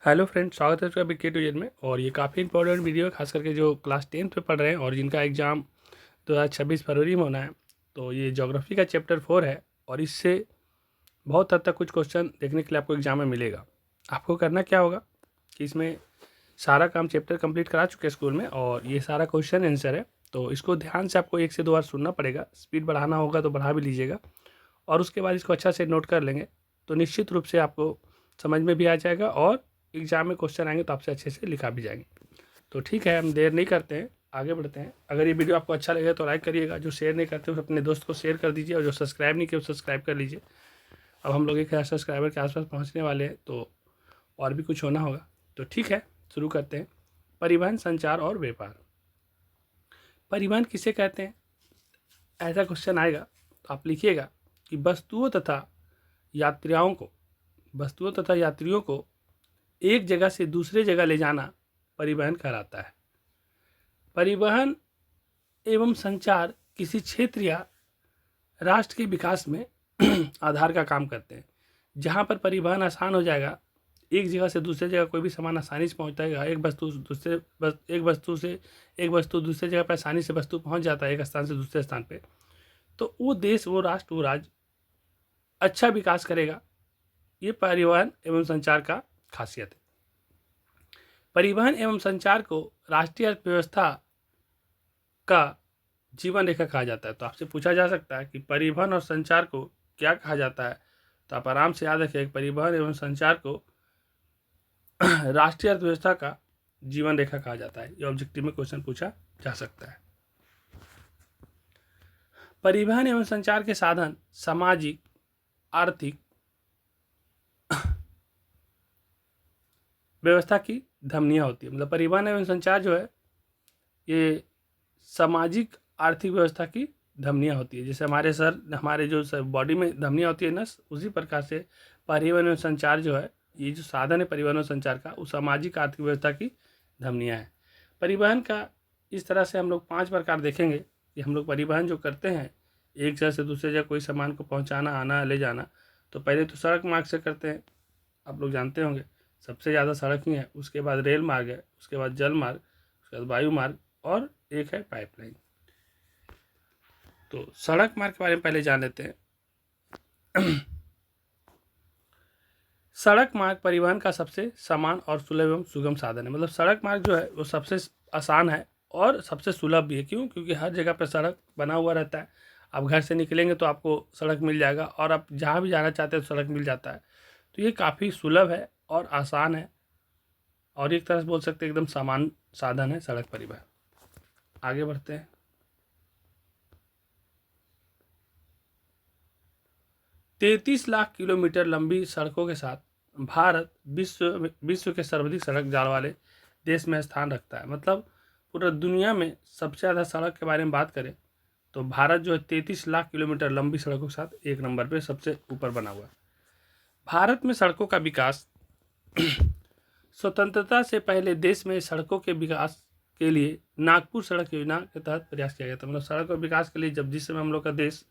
Hello friends, स्वागत है आपका विकेट विजन में। और ये काफ़ी इंपॉर्टेंट वीडियो है, खास करके जो क्लास 10th में पढ़ रहे हैं और जिनका एग्ज़ाम 2026 फरवरी में होना है। तो ये ज्योग्राफी का चैप्टर 4 है और इससे बहुत हद तक कुछ क्वेश्चन देखने के लिए आपको एग्ज़ाम में मिलेगा। आपको करना क्या होगा कि इसमें सारा काम चैप्टर कंप्लीट करा चुके हैं स्कूल में और ये सारा क्वेश्चन आंसर है। तो इसको ध्यान से आपको 1 से 2 बार सुनना पड़ेगा। स्पीड बढ़ाना होगा तो बढ़ा भी लीजिएगा और उसके बाद इसको अच्छा से नोट कर लेंगे तो निश्चित रूप से आपको समझ में भी आ जाएगा और एग्ज़ाम में क्वेश्चन आएंगे तो आपसे अच्छे से लिखा भी जाएंगे। तो ठीक है, हम देर नहीं करते हैं, आगे बढ़ते हैं। अगर ये वीडियो आपको अच्छा लगे तो लाइक करिएगा, जो शेयर नहीं करते उसे अपने दोस्त को शेयर कर दीजिए और जो सब्सक्राइब नहीं किया वो सब्सक्राइब कर लीजिए। अब हम लोग 1,000 सब्सक्राइबर के आसपास पहुँचने वाले हैं तो और भी कुछ होना होगा। तो ठीक है, शुरू करते हैं। परिवहन, संचार और व्यापार। परिवहन किसे कहते हैं, ऐसा क्वेश्चन आएगा तो आप लिखिएगा कि वस्तुओं तथा यात्रियों को एक जगह से दूसरे जगह ले जाना परिवहन कहलाता है। परिवहन एवं संचार किसी क्षेत्र या राष्ट्र के विकास में आधार का काम करते हैं। जहाँ पर परिवहन आसान हो जाएगा, एक जगह से दूसरे जगह कोई भी सामान आसानी से पहुँचता है, एक वस्तु दूसरे जगह पर आसानी से वस्तु पहुँच जाता है एक स्थान से दूसरे स्थान पे, तो वो देश, वो राष्ट्र, वो राज्य अच्छा विकास करेगा। ये परिवहन एवं संचार का खासियत है। परिवहन एवं संचार को राष्ट्रीय अर्थव्यवस्था का जीवन रेखा कहा जाता है। तो आपसे पूछा जा सकता है कि परिवहन और संचार को क्या कहा जाता है, तो आप आराम से याद रखिए, परिवहन एवं संचार को राष्ट्रीय अर्थव्यवस्था का जीवन रेखा कहा जाता है। ये ऑब्जेक्टिव में क्वेश्चन पूछा जा सकता है। परिवहन एवं संचार के साधन सामाजिक, आर्थिक व्यवस्था की धमनियाँ होती है। मतलब परिवहन एवं संचार जो है ये सामाजिक आर्थिक व्यवस्था की धमनियाँ होती है। जैसे हमारे जो बॉडी में धमनियाँ होती है नस, उसी प्रकार से परिवहन एवं संचार जो है, ये जो साधन है परिवहन और संचार का, वो सामाजिक आर्थिक व्यवस्था की धमनियाँ है। परिवहन का इस तरह से हम लोग 5 प्रकार देखेंगे कि हम लोग परिवहन जो करते हैं, एक जगह से दूसरे जगह कोई सामान को पहुँचाना, आना, ले जाना, तो पहले तो सड़क मार्ग से करते हैं, आप लोग जानते होंगे सबसे ज़्यादा सड़क ही है। उसके बाद रेल मार्ग है, उसके बाद जल मार्ग, उसके बाद वायु मार्ग और एक है पाइपलाइन। तो सड़क मार्ग के बारे में पहले जान लेते हैं। सड़क मार्ग परिवहन का सबसे समान और सुलभ एवं सुगम साधन है। मतलब सड़क मार्ग जो है वो सबसे आसान है और सबसे सुलभ भी है। क्यों? क्योंकि हर जगह पर सड़क बना हुआ रहता है। आप घर से निकलेंगे तो आपको सड़क मिल जाएगा और आप जहाँ भी जाना चाहते हैं तो सड़क मिल जाता है। तो ये काफ़ी सुलभ है और आसान है और एक तरह से बोल सकते हैं एकदम सामान्य साधन है सड़क परिवहन। आगे बढ़ते हैं। 33 लाख किलोमीटर लंबी सड़कों के साथ भारत विश्व के सर्वाधिक सड़क जाल वाले देश में स्थान रखता है। मतलब पूरा दुनिया में सबसे ज़्यादा सड़क के बारे में बात करें तो भारत जो है 33 लाख किलोमीटर लंबी सड़कों के साथ एक नंबर पे सबसे ऊपर बना हुआ है। भारत में सड़कों का विकास स्वतंत्रता से पहले देश में सड़कों के विकास के लिए नागपुर सड़क योजना के तहत प्रयास किया गया था। मतलब सड़क और विकास के लिए जब जिस समय हम लोग का देश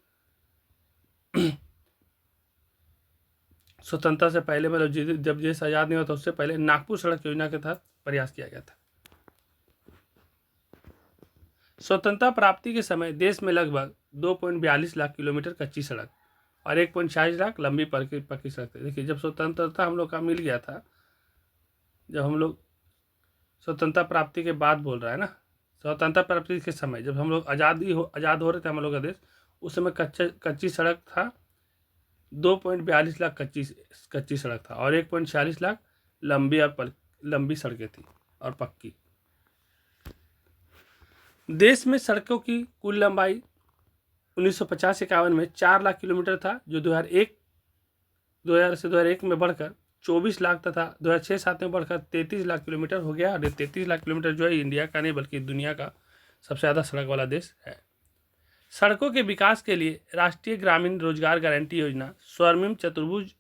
स्वतंत्रता से पहले, मतलब जब देश आज़ाद नहीं हुआ था उससे पहले नागपुर सड़क योजना के तहत प्रयास किया गया था। स्वतंत्रता प्राप्ति के समय देश में लगभग 2.42 लाख किलोमीटर कच्ची सड़क और 1.46 लाख लंबी पक्की सड़क थी। देखिए, जब स्वतंत्रता हम लोग का मिल गया था, जब हम लोग स्वतंत्रता प्राप्ति के बाद बोल रहा है ना, स्वतंत्रता प्राप्ति के समय जब हम लोग आज़ाद हो रहे थे हम लोग का देश, उस समय कच्ची सड़क था 2.42 लाख कच्ची सड़क था और 1.46 लाख लंबी सड़कें थी और पक्की। देश में सड़कों की कुल लंबाई 1950-51 में 4 लाख किलोमीटर था, जो 2000 से 2001 में बढ़कर 24 लाख तथा 2006-07 में बढ़कर 33 लाख किलोमीटर हो गया। और 33 लाख किलोमीटर जो है इंडिया का नहीं बल्कि दुनिया का सबसे ज़्यादा सड़क वाला देश है। सड़कों के विकास के लिए राष्ट्रीय ग्रामीण रोजगार गारंटी योजना, स्वर्णिम चतुर्भुज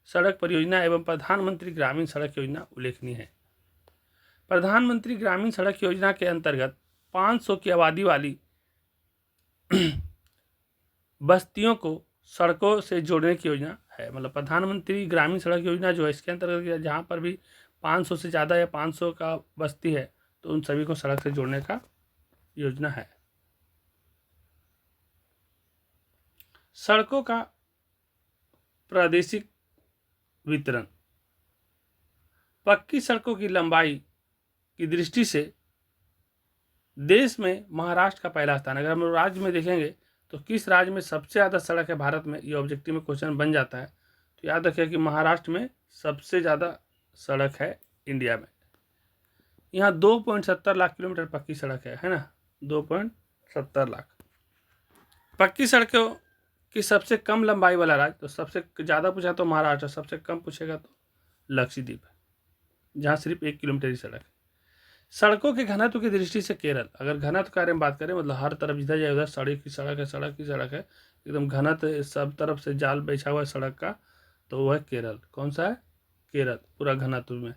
सड़क परियोजना एवं प्रधानमंत्री ग्रामीण सड़क योजना उल्लेखनीय है। प्रधानमंत्री ग्रामीण सड़क योजना के अंतर्गत 500 की आबादी वाली बस्तियों को सड़कों से जोड़ने की योजना है। मतलब प्रधानमंत्री ग्रामीण सड़क योजना जो है इसके अंतर्गत जहाँ पर भी 500 से ज़्यादा या 500 का बस्ती है तो उन सभी को सड़क से जोड़ने का योजना है। सड़कों का प्रादेशिक वितरण। पक्की सड़कों की लंबाई की दृष्टि से देश में महाराष्ट्र का पहला स्थान है। अगर हम राज्य में देखेंगे तो किस राज्य में सबसे ज़्यादा सड़क है भारत में, ये ऑब्जेक्टिव में क्वेश्चन बन जाता है, तो याद रखिए कि महाराष्ट्र में सबसे ज़्यादा सड़क है इंडिया में। यहाँ 2.70 लाख किलोमीटर पक्की सड़क है ना, 2.70 लाख। पक्की सड़कों की सबसे कम लंबाई वाला राज्य, तो सबसे ज़्यादा पूछा तो महाराष्ट्र, सबसे कम पूछेगा तो लक्षद्वीप है, जहाँ सिर्फ 1 किलोमीटर की सड़क है। सड़कों के घनत्व की दृष्टि से केरल, अगर घनत्व के बारे में बात करें, मतलब हर तरफ जिधर जाए उधर सड़क की सड़क है, सड़क की सड़क है, एकदम घनत्व सब तरफ से जाल बिछा हुआ है सड़क का, तो वह है केरल। कौन सा है? केरल, पूरा घनत्व में।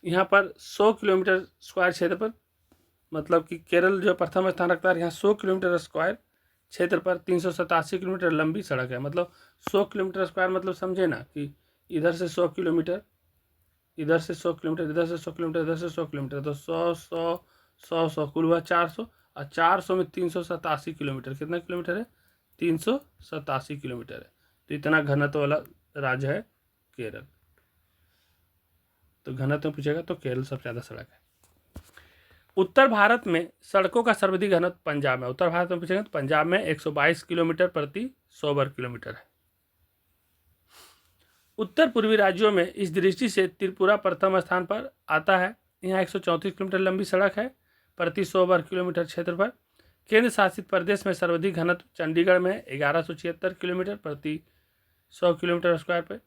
यहाँ पर 100 किलोमीटर स्क्वायर क्षेत्र पर, मतलब कि केरल जो प्रथम स्थान रखता है, यहाँ 100 किलोमीटर स्क्वायर क्षेत्र पर 387 किलोमीटर लंबी सड़क है। मतलब 100 किलोमीटर स्क्वायर, मतलब समझे ना कि इधर से 100 किलोमीटर, इधर से 100 किलोमीटर, इधर से 100 किलोमीटर, इधर से 100 किलोमीटर, तो 100 100 100 100 कुल हुआ 400, और 400 में 387 किलोमीटर, कितना किलोमीटर है? 387 किलोमीटर है। तो इतना घनत्व वाला राज्य है केरल। तो घनत्व में पूछेगा तो केरल सबसे ज़्यादा सड़क है। उत्तर भारत में सड़कों का सर्वाधिक घनत्व पंजाब में। उत्तर भारत में पूछेगा तो पंजाब में 122 किलोमीटर प्रति 100 वर्ग किलोमीटर है। उत्तर पूर्वी राज्यों में इस दृष्टि से त्रिपुरा प्रथम स्थान पर आता है। यहाँ 134 किलोमीटर लंबी सड़क है प्रति 100 वर्ग किलोमीटर क्षेत्र पर। केंद्र शासित प्रदेश में सर्वाधिक घनत्व चंडीगढ़ में 1176 किलोमीटर प्रति 100 किलोमीटर स्क्वायर पे,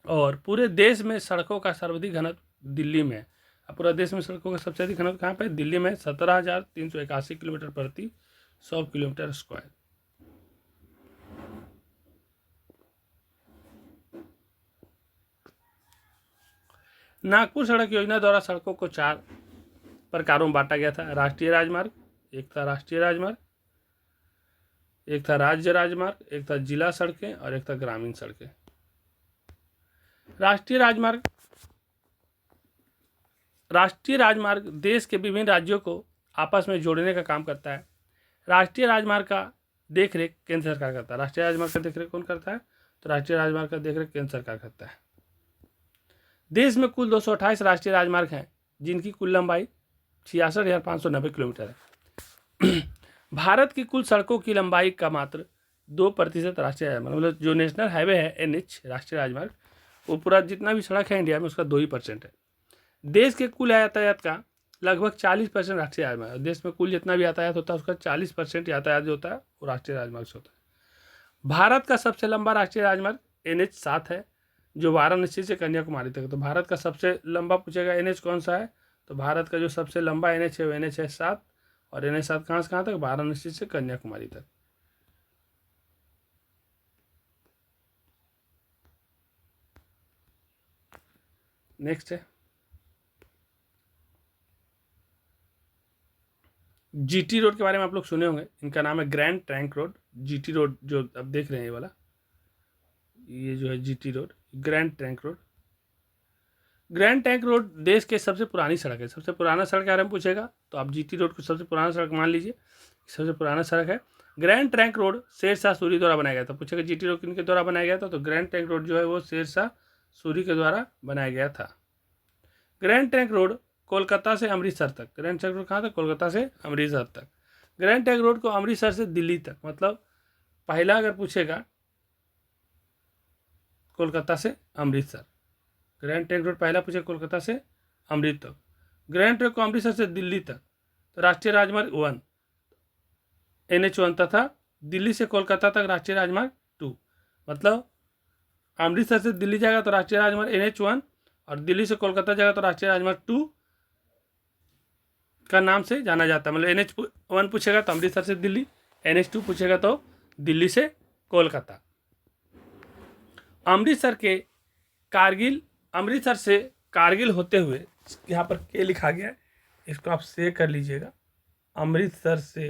और पूरे देश में सड़कों का सर्वाधिक घनत्व दिल्ली में है। अब पूरा देश में सड़कों का सबसे अधिक घनत्व कहाँ पे? दिल्ली में 17,381 किलोमीटर प्रति 100 किलोमीटर स्क्वायर। नागपुर सड़क योजना द्वारा सड़कों को 4 प्रकारों में बांटा गया था। राष्ट्रीय राजमार्ग, एक था राष्ट्रीय राजमार्ग, एक था राज्य राजमार्ग, एक था जिला सड़कें और एक था ग्रामीण सड़कें। राष्ट्रीय राजमार्ग देश के विभिन्न राज्यों को आपस में जोड़ने का काम करता है। राष्ट्रीय राजमार्ग का देखरेख केंद्र सरकार करता है। राष्ट्रीय राजमार्ग का देखरेख कौन करता है? तो राष्ट्रीय राजमार्ग का देखरेख केंद्र सरकार करता है। देश में कुल 228 राष्ट्रीय राजमार्ग हैं, जिनकी कुल लंबाई 66,590 किलोमीटर है। भारत की कुल सड़कों की लंबाई का मात्र 2% राष्ट्रीय राजमार्ग, मतलब जो नेशनल हाईवे है NH राष्ट्रीय राजमार्ग, वो पूरा जितना भी सड़क है इंडिया में उसका 2% है। देश के कुल यातायात का लगभग 40% राष्ट्रीय राजमार्ग। देश में कुल जितना भी यातायात होता है उसका 40% यातायात जो होता है वो राष्ट्रीय राजमार्ग से होता है। भारत का सबसे लंबा राष्ट्रीय राजमार्ग NH7 है, जो वाराणसी से कन्याकुमारी तक। तो भारत का सबसे लंबा पूछेगा NH कौन सा है, तो भारत का जो सबसे लंबा NH है वो NH है 7, और NH7 कहाँ से कहाँ तक? वाराणसी से कन्याकुमारी तक। नेक्स्ट है GT रोड के बारे में आप लोग सुने होंगे। इनका नाम है Grand Trunk road. GT road जो अब देख रहे हैं ये वाला, ये जो है GT road, grand Trunk road. Grand Trunk road देश के सबसे पुरानी सड़क है। सबसे पुराना सड़क के बारे में पूछेगा तो आप GT रोड को सबसे पुराना सड़क मान लीजिए, सबसे पुराना सड़क है। Grand Trunk Road Sher Shah Suri द्वारा बनाया गया था। पूछेगा GT रोड किनके द्वारा बनाया गया था, तो ग्रैंड ट्रंक रोड जो है वो शेरशाह सूरी के द्वारा बनाया गया था। ग्रैंड ट्रंक रोड कोलकाता से अमृतसर तक। ग्रैंड ट्रंक रोड कहाँ तक? कोलकाता से अमृतसर तक। ग्रैंड ट्रंक रोड को अमृतसर से दिल्ली तक, मतलब पहला अगर पूछेगा कोलकाता से अमृतसर, ग्रैंड ट्रंक रोड पहला पूछे कोलकाता से अमृतसर तक। ग्रैंड ट्रंक को अमृतसर से दिल्ली तक तो राष्ट्रीय राजमार्ग 1 NH1 तथा दिल्ली से कोलकाता तक राष्ट्रीय राजमार्ग 2। मतलब अमृतसर से दिल्ली जाएगा तो राष्ट्रीय राजमार्ग NH1, और दिल्ली से कोलकाता जाएगा तो राष्ट्रीय राजमार्ग 2 का नाम से जाना जाता है। मतलब NH1 पूछेगा तो अमृतसर से दिल्ली, NH2 पूछेगा तो दिल्ली से कोलकाता। अमृतसर से कारगिल होते हुए, यहाँ पर के लिखा गया है, इसको आप सेव कर लीजिएगा। अमृतसर से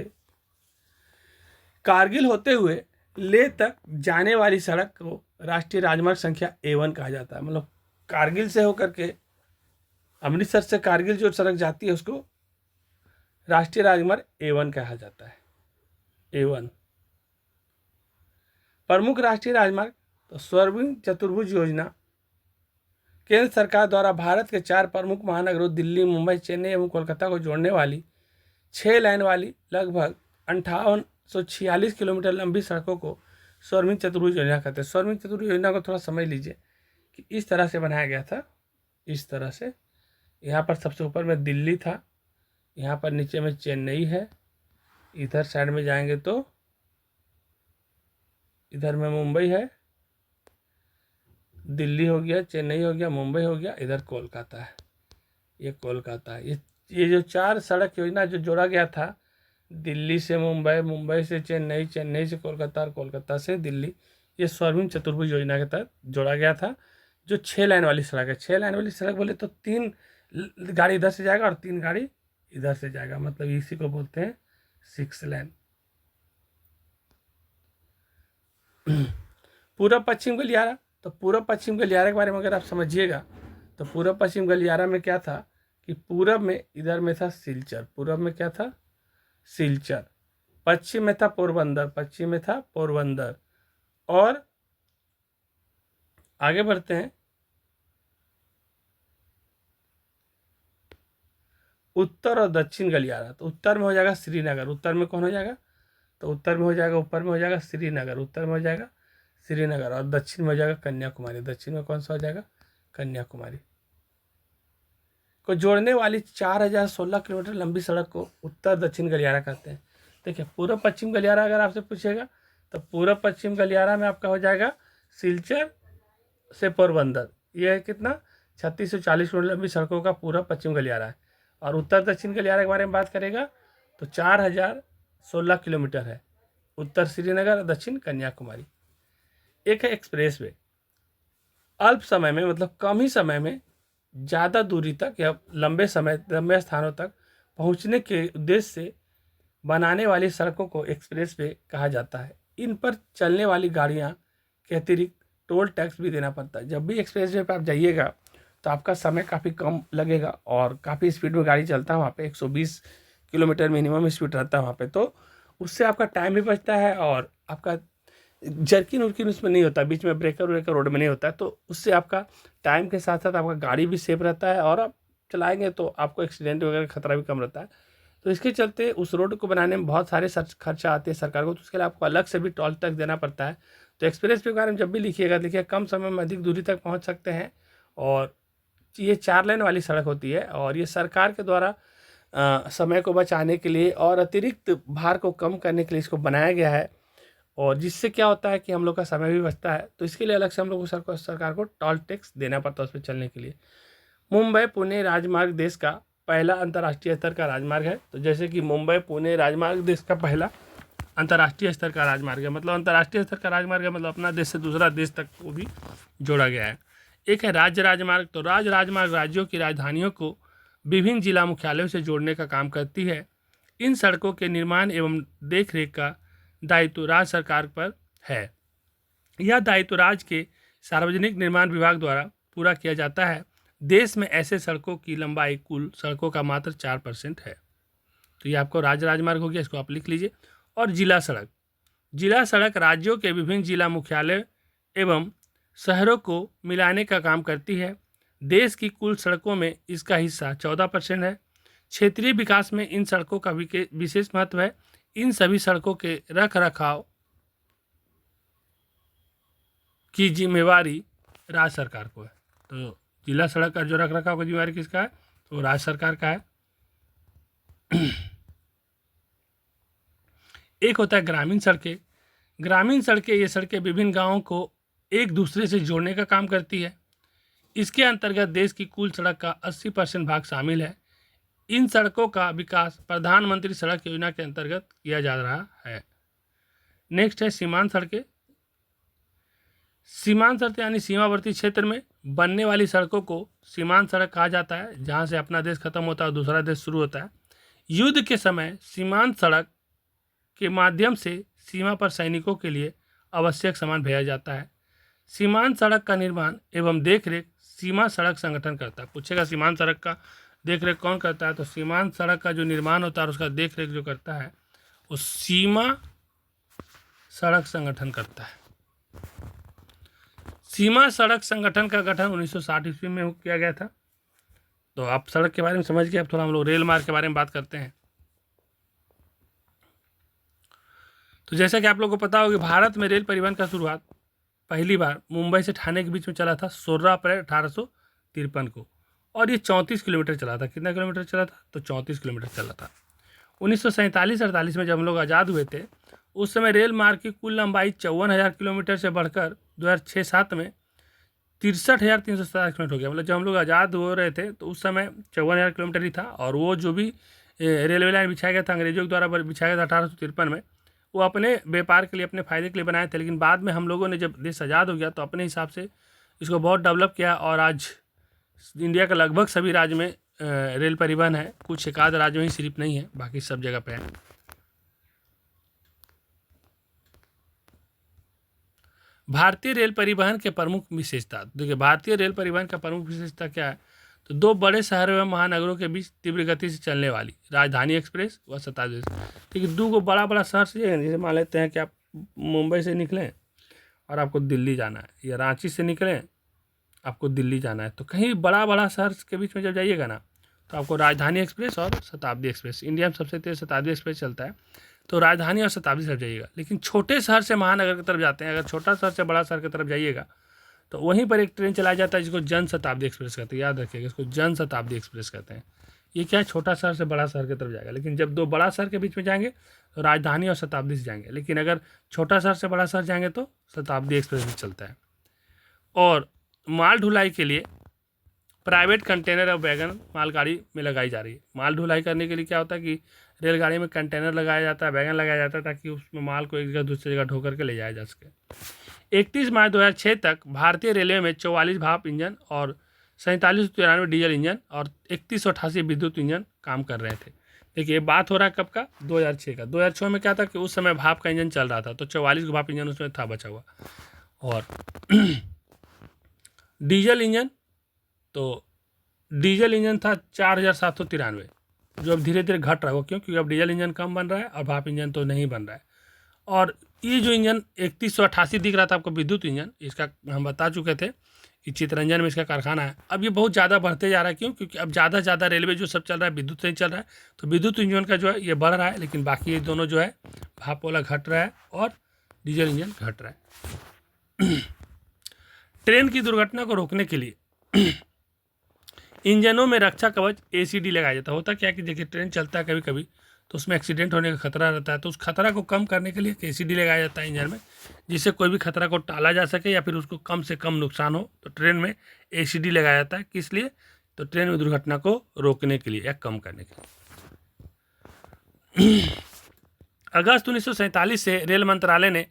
कारगिल होते हुए लेह तक जाने वाली सड़क को राष्ट्रीय राजमार्ग संख्या A1 कहा जाता है। मतलब कारगिल से होकर के अमृतसर से कारगिल जो सड़क जाती है उसको राष्ट्रीय राजमार्ग A1 कहा जाता है। A1 प्रमुख राष्ट्रीय राजमार्ग, तो स्वर्णिम चतुर्भुज योजना केंद्र सरकार द्वारा भारत के 4 प्रमुख महानगरों दिल्ली, मुंबई, चेन्नई एवं कोलकाता को जोड़ने वाली 6 लाइन वाली लगभग 5846 किलोमीटर लंबी सड़कों को स्वर्णिम चतुर्भुज योजना कहते हैं। स्वर्णिम चतुर्भुज योजना को थोड़ा समझ लीजिए कि इस तरह से बनाया गया था। इस तरह से यहाँ पर सबसे ऊपर में दिल्ली था, यहाँ पर नीचे में चेन्नई है, इधर साइड में जाएंगे तो इधर में मुंबई है, दिल्ली हो गया, चेन्नई हो गया, मुंबई हो गया, इधर कोलकाता है, ये कोलकाता है। ये जो 4 सड़क योजना जो जोड़ा गया था, दिल्ली से मुंबई, मुंबई से चेन्नई, चेन्नई से कोलकाता और कोलकाता से दिल्ली, ये स्वर्णिम चतुर्भुज योजना के तहत जोड़ा गया था। जो 6 लाइन वाली सड़क है, 6 लाइन वाली सड़क बोले तो 3 गाड़ी इधर से जाएगा और 3 गाड़ी इधर से जाएगा, मतलब इसी को बोलते हैं 6 लाइन। पूर्व पश्चिम गलियारा, तो पूर्व पश्चिम गलियारा के बारे में अगर आप समझिएगा तो पूर्व पश्चिम गलियारा में क्या था कि पूरब में इधर में था सिलचर, पूरब में क्या था सिलचर, पश्चिम में था पोरबंदर, पश्चिम में था पोरबंदर, और आगे बढ़ते हैं उत्तर और दक्षिण गलियारा। तो उत्तर में हो जाएगा श्रीनगर, उत्तर में कौन हो जाएगा, तो उत्तर में हो जाएगा, ऊपर में हो जाएगा श्रीनगर, उत्तर में हो जाएगा श्रीनगर, और दक्षिण में हो जाएगा कन्याकुमारी, दक्षिण में कौन सा हो जाएगा कन्याकुमारी। को जोड़ने वाली 4016 किलोमीटर लंबी सड़क को उत्तर दक्षिण गलियारा कहते हैं। देखिए पूर्व पश्चिम गलियारा अगर आपसे पूछेगा तो पूर्व पश्चिम गलियारा में आपका हो जाएगा सिलचर से पोरबंदर, ये है कितना 3640 किलोमीटर लंबी सड़कों का पूर्व पश्चिम गलियारा है। और उत्तर दक्षिण गलियारा के बारे में बात करेगा तो 4016 किलोमीटर है, उत्तर श्रीनगर और दक्षिण कन्याकुमारी। एक है एक्सप्रेस वे, अल्प समय में मतलब कम ही समय में ज़्यादा दूरी तक या लंबे स्थानों तक पहुंचने के उद्देश्य से बनाने वाली सड़कों को एक्सप्रेस वे कहा जाता है। इन पर चलने वाली गाड़ियां के अतिरिक्त टोल टैक्स भी देना पड़ता है। जब भी एक्सप्रेस वे पर आप जाइएगा तो आपका समय काफ़ी कम लगेगा और काफ़ी स्पीड में गाड़ी चलता है वहाँ पे, 120 किलोमीटर मिनिमम स्पीड रहता है वहाँ पे, तो उससे आपका टाइम भी बचता है और आपका जर्किन उर्किन उसमें नहीं होता, बीच में ब्रेकर व्रेकर रोड में नहीं होता है, तो उससे आपका टाइम के साथ साथ आपका गाड़ी भी सेफ रहता है और आप चलाएंगे तो आपको एक्सीडेंट वगैरह का खतरा भी कम रहता है। तो इसके चलते उस रोड को बनाने में बहुत सारे खर्चा आते हैं सरकार को, तो उसके लिए आपको अलग से भी टोल टैक्स देना पड़ता है। तो एक्सप्रेस वे के बारे में जब भी लिखिएगा देखिए कम समय में अधिक दूरी तक पहुँच सकते हैं, और ये 4 लाइन वाली सड़क होती है और ये सरकार के द्वारा समय को बचाने के लिए और अतिरिक्त भार को कम करने के लिए इसको बनाया गया है, और जिससे क्या होता है कि हम लोग का समय भी बचता है। तो इसके लिए अलग से हम लोग को सरकार को टोल टैक्स देना पड़ता है उस पर चलने के लिए। मुंबई पुणे राजमार्ग देश का पहला अंतर्राष्ट्रीय स्तर का राजमार्ग है। तो जैसे कि मुंबई पुणे राजमार्ग देश का पहला अंतर्राष्ट्रीय स्तर का राजमार्ग है, मतलब अंतर्राष्ट्रीय स्तर का राजमार्ग है, मतलब अपना देश से दूसरा देश तक को भी जोड़ा गया है। एक है राज्य राजमार्ग, तो राज्य राजमार्ग राज्यों की राजधानियों को विभिन्न जिला मुख्यालयों से जोड़ने का काम करती है। इन सड़कों के निर्माण एवं देखरेख का दायित्व राज्य सरकार पर है। यह दायित्व राज्य के सार्वजनिक निर्माण विभाग द्वारा पूरा किया जाता है। देश में ऐसे सड़कों की लंबाई कुल सड़कों का मात्र 4% है। तो ये आपको राज्य राजमार्ग हो गया, इसको आप लिख लीजिए। और जिला सड़क, जिला सड़क राज्यों के विभिन्न जिला मुख्यालय एवं शहरों को मिलाने का काम करती है। देश की कुल सड़कों में इसका हिस्सा 14% है। क्षेत्रीय विकास में इन सड़कों का विशेष महत्व है। इन सभी सड़कों के रख रखाव की जिम्मेवारी राज्य सरकार को है। तो जिला सड़क का जो रख रखाव की जिम्मेवारी किसका है, तो राज्य सरकार का है। एक होता है ग्रामीण सड़कें। ग्रामीण सड़कें, ये सड़कें विभिन्न गांवों को एक दूसरे से जोड़ने का काम करती है। इसके अंतर्गत देश की कुल सड़क का 80% भाग शामिल है। इन सड़कों का विकास प्रधानमंत्री सड़क योजना के अंतर्गत किया जा रहा है। नेक्स्ट है सीमांत सड़कें। सीमांत सड़कें यानी सीमावर्ती क्षेत्र में बनने वाली सड़कों को सीमांत सड़क कहा जाता है, जहां से अपना देश खत्म होता है और दूसरा देश शुरू होता है। युद्ध के समय सीमांत सड़क के माध्यम से सीमा पर सैनिकों के लिए आवश्यक सामान भेजा जाता है। सीमांत सड़क का निर्माण एवं देखरेख सीमा सड़क संगठन करता है। पूछेगा सीमांत सड़क का देखरेख कौन करता है, तो सीमांत सड़क का जो निर्माण होता है और उसका देखरेख जो करता है वो सीमा सड़क संगठन करता है। सीमा सड़क संगठन का गठन 1960 ईस्वी में किया गया था। तो आप सड़क के बारे में समझ गए, अब थोड़ा हम लोग रेल मार्ग के बारे में बात करते हैं। तो जैसा कि आप लोगों को पता होगा, भारत में रेल परिवहन का शुरुआत पहली बार मुंबई से ठाणे के बीच में चला था 16 अप्रैल 1853 को, और ये 34 किलोमीटर चला था। कितना किलोमीटर चला था, तो 34 किलोमीटर चला था। 1947-48 में जब हम लोग आज़ाद हुए थे, उस समय रेल मार्ग की कुल लंबाई 54,000 किलोमीटर से बढ़कर 2006-07 में 63,357 किलोमीटर हो गया। मतलब जब हम लोग आज़ाद हो रहे थे तो उस समय 54,000 किलोमीटर ही था, और वो जो भी रेलवे लाइन बिछाया गया था अंग्रेजों के द्वारा बिछाया गया था 1853 में, वो अपने व्यापार के लिए, अपने फ़ायदे के लिए बनाए थे। लेकिन बाद में हम लोगों ने जब देश आज़ाद हो गया तो अपने हिसाब से इसको बहुत डेवलप किया, और आज इंडिया का लगभग सभी राज्य में रेल परिवहन है। कुछ एक आध राज्य में ही सिर्फ नहीं है, बाकी सब जगह पे है। भारतीय रेल परिवहन के प्रमुख विशेषता, देखिए भारतीय रेल परिवहन का प्रमुख विशेषता क्या है, तो दो बड़े शहरों एवं महानगरों के बीच तीव्र गति से चलने वाली राजधानी एक्सप्रेस व शताब्दी एक्सप्रेस। ठीक है, दो बड़ा बड़ा शहर से, जैसे मान लेते हैं कि आप मुंबई से निकलें और आपको दिल्ली जाना है, या रांची से निकलें आपको दिल्ली जाना है, तो कहीं बड़ा बड़ा शहर के बीच में जब जाइएगा ना, तो आपको राजधानी एक्सप्रेस और शताब्दी एक्सप्रेस, इंडिया में सबसे तेज शताब्दी एक्सप्रेस चलता है, तो राजधानी और शताब्दी से जाइएगा। लेकिन छोटे शहर से महानगर की तरफ जाते हैं, अगर छोटा शहर से बड़ा शहर की तरफ जाइएगा तो वहीं पर एक ट्रेन चलाया जाता है जिसको जन शताब्दी एक्सप्रेस कहते हैं। याद रखिएगा, इसको जन शताब्दी एक्सप्रेस कहते हैं। ये क्या है, छोटा शहर से बड़ा शहर की तरफ जाएगा। लेकिन जब दो बड़ा शहर के बीच में जाएंगे तो राजधानी और शताब्दी से जाएंगे, लेकिन अगर छोटा शहर से बड़ा शहर जाएंगे तो शताब्दी एक्सप्रेस भी चलता है। और माल ढुलाई के लिए प्राइवेट कंटेनर और वैगन मालगाड़ी में लगाई जा रही है। माल ढुलाई करने के लिए क्या होता है कि रेलगाड़ी में कंटेनर लगाया जाता है, वैगन लगाया जाता है, ताकि उसमें माल को एक जगह दूसरी जगह ढो करके ले जाया जा सके। 31 मार्च 2006 तक भारतीय रेलवे में 44 भाप इंजन और 4793 डीजल इंजन और 3188 विद्युत इंजन काम कर रहे थे। देखिए बात हो रहा है कब का, 2006 का। 2006 में क्या था कि उस समय भाप का इंजन चल रहा था, तो 44 भाप इंजन उसमें था बचा हुआ। और डीजल इंजन, तो डीजल इंजन था 4793, जो अब धीरे धीरे घट रहा है। वो क्यों, क्योंकि अब डीजल इंजन कम बन रहा है और भाप इंजन तो नहीं बन रहा है। और ये जो इंजन 3188 दिख रहा था आपको विद्युत इंजन, इसका हम बता चुके थे कि चितरंजन में इसका कारखाना है। अब ये बहुत ज़्यादा बढ़ते जा रहा है। क्यों, क्योंकि अब ज़्यादा से ज़्यादा रेलवे जो सब चल रहा है विद्युत से ही चल रहा है, तो विद्युत इंजन का जो है ये बढ़ रहा है, लेकिन बाकी ये दोनों जो है भाप वाला घट रहा है और डीजल इंजन घट रहा है। ट्रेन की दुर्घटना को रोकने के लिए इंजनों में रक्षा कवच ACD लगाया जाता है। होता क्या है कि देखिए ट्रेन चलता है कभी कभी तो उसमें एक्सीडेंट होने का खतरा रहता है, तो उस खतरा को कम करने के लिए ACD लगाया जाता है इंजन में, जिससे कोई भी खतरा को टाला जा सके या फिर उसको कम से कम नुकसान हो। तो ट्रेन में ACD लगाया जाता है, किस लिए, तो ट्रेन में दुर्घटना को रोकने के लिए या कम करने के लिए। अगस्त 1947 से रेल मंत्रालय ने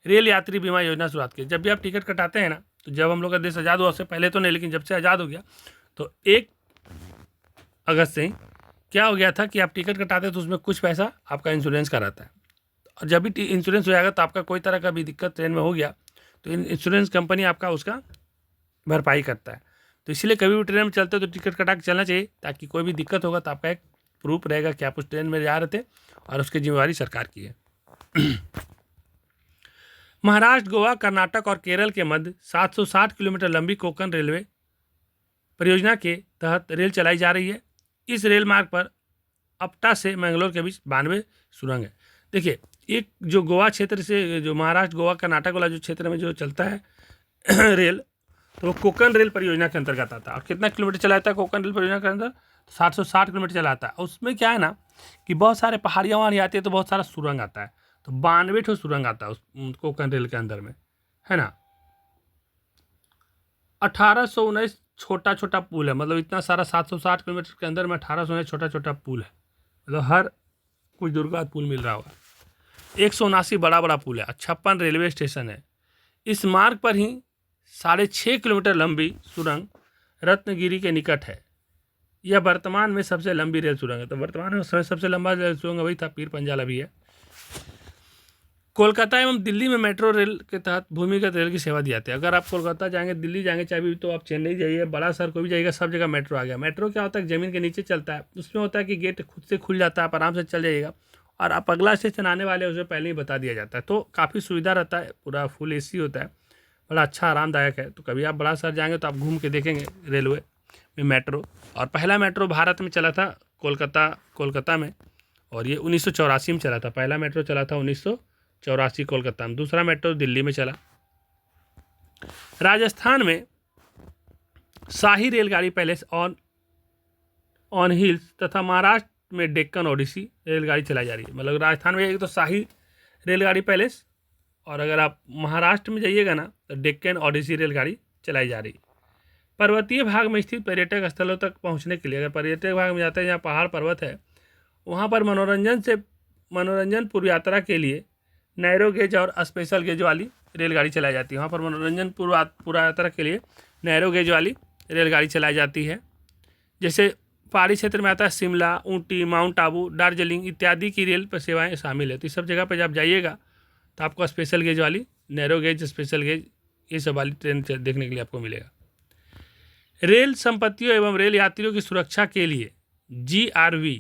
रेल यात्री बीमा योजना शुरुआत की। जब भी आप टिकट कटाते हैं ना, तो जब हम लोग का देश आज़ाद हुआ उससे पहले तो नहीं, लेकिन जब से आज़ाद हो गया तो 1 अगस्त से ही क्या हो गया था कि आप टिकट कटाते तो उसमें कुछ पैसा आपका इंश्योरेंस का रहता है। और जब भी इंश्योरेंस हो जाएगा तो आपका कोई तरह का भी दिक्कत ट्रेन में हो गया तो इंश्योरेंस कंपनी आपका उसका भरपाई करता है। तो इसलिए कभी भी ट्रेन में चलते हो तो टिकट कटा के चलना चाहिए, ताकि कोई भी दिक्कत होगा तो आपका एक प्रूफ रहेगा कि आप उस ट्रेन में जा रहे थे और उसकी जिम्मेवारी सरकार की है। महाराष्ट्र, गोवा, कर्नाटक और केरल के मध्य 760 किलोमीटर लंबी कोंकण रेलवे परियोजना के तहत रेल चलाई जा रही है। इस रेल मार्ग पर अपटा से मैंगलोर के बीच 92 सुरंग है। देखिए एक जो गोवा क्षेत्र से, जो महाराष्ट्र, गोवा, कर्नाटक वाला जो क्षेत्र में जो चलता है रेल, तो वो कोंकण रेल परियोजना के अंतर्गत आता है। और कितना किलोमीटर चलाता है कोंकण रेल परियोजना के अंदर, 760 किलोमीटर चलाता है। उसमें क्या है ना कि बहुत सारे पहाड़ियाँ वहाँ आती है, तो बहुत सारा सुरंग आता है, तो 92 सुरंग आता है उस कोंकण रेल के अंदर में, है ना। 1819 छोटा छोटा पुल है, मतलब इतना सारा 760 किलोमीटर के अंदर में 1819 छोटा छोटा पुल है, मतलब हर कुछ दूर का पुल मिल रहा होगा। 179 बड़ा बड़ा पुल है, 56 रेलवे स्टेशन है। इस मार्ग पर ही 6.5 किलोमीटर लंबी सुरंग रत्नगिरी के निकट है। यह वर्तमान में सबसे लंबी रेल सुरंग है। तो वर्तमान में सबसे लंबा रेल सुरंग वही था, पीर पंजाल अभी है। कोलकाता एवं दिल्ली में मेट्रो रेल के तहत भूमिगत रेल की सेवा दी जाती है। अगर आप कोलकाता जाएंगे, दिल्ली जाएंगे, चाहे भी तो आप चेन्नई जाइए, बड़ा शहर कोई भी जाइएगा, सब जगह मेट्रो आ गया। मेट्रो क्या होता है, ज़मीन के नीचे चलता है। उसमें होता है कि गेट खुद से खुल जाता है, आप आराम से चल जाइएगा, और आप अगला स्टेशन आने वाले हैं उसे पहले ही बता दिया जाता है। तो काफ़ी सुविधा रहता है, पूरा फुल AC होता है, बड़ा अच्छा आरामदायक है। तो कभी आप बड़ा शहर जाएंगे तो आप घूम के देखेंगे रेलवे में मेट्रो। और पहला मेट्रो भारत में चला था कोलकाता में, और ये 1984 में चला था। पहला मेट्रो चला था 1984 कोलकाता में। दूसरा मेट्रो दिल्ली में चला। राजस्थान में शाही रेलगाड़ी पैलेस ऑन हिल्स तथा महाराष्ट्र में डेक्कन ओडिसी रेलगाड़ी चलाई जा रही है। मतलब राजस्थान में एक तो शाही रेलगाड़ी पैलेस, और अगर आप महाराष्ट्र में जाइएगा ना तो डेक्कन ओडिसी रेलगाड़ी चलाई जा रही है। पर्वतीय भाग में स्थित पर्यटक स्थलों तक पहुंचने के लिए, अगर पर्यटक भाग में जाते हैं जहाँ पहाड़ पर्वत है, वहाँ पर मनोरंजन पूर्व यात्रा के लिए नैरो गेज और स्पेशल गेज वाली रेलगाड़ी चलाई जाती है। वहाँ पर मनोरंजन पूर्व यात्रा के लिए नैरो गेज वाली रेलगाड़ी चलाई जाती है। जैसे पहाड़ी क्षेत्र में आता है शिमला, ऊटी, माउंट आबू, दार्जिलिंग इत्यादि की रेल पर सेवाएँ शामिल है। तो इस सब जगह पर जब जाइएगा तो आपको स्पेशल गेज वाली, नैरो गेज, स्पेशल गेज, ये सब वाली ट्रेन देखने के लिए आपको मिलेगा। रेल संपत्तियों एवं रेल यात्रियों की सुरक्षा के लिए GRV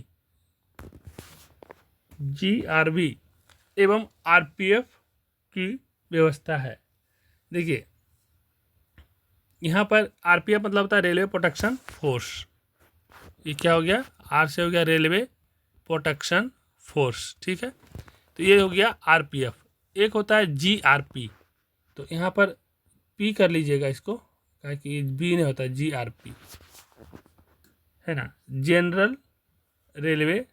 एवं RPF की व्यवस्था है। देखिए यहाँ पर RPF मतलब होता है रेलवे प्रोटेक्शन फोर्स। ये क्या हो गया, R से हो गया रेलवे प्रोटेक्शन फोर्स, ठीक है। तो ये हो गया RPF। एक होता है GRP, तो यहाँ पर P कर लीजिएगा इसको, कि B नहीं होता, GRP है ना, जनरल रेलवे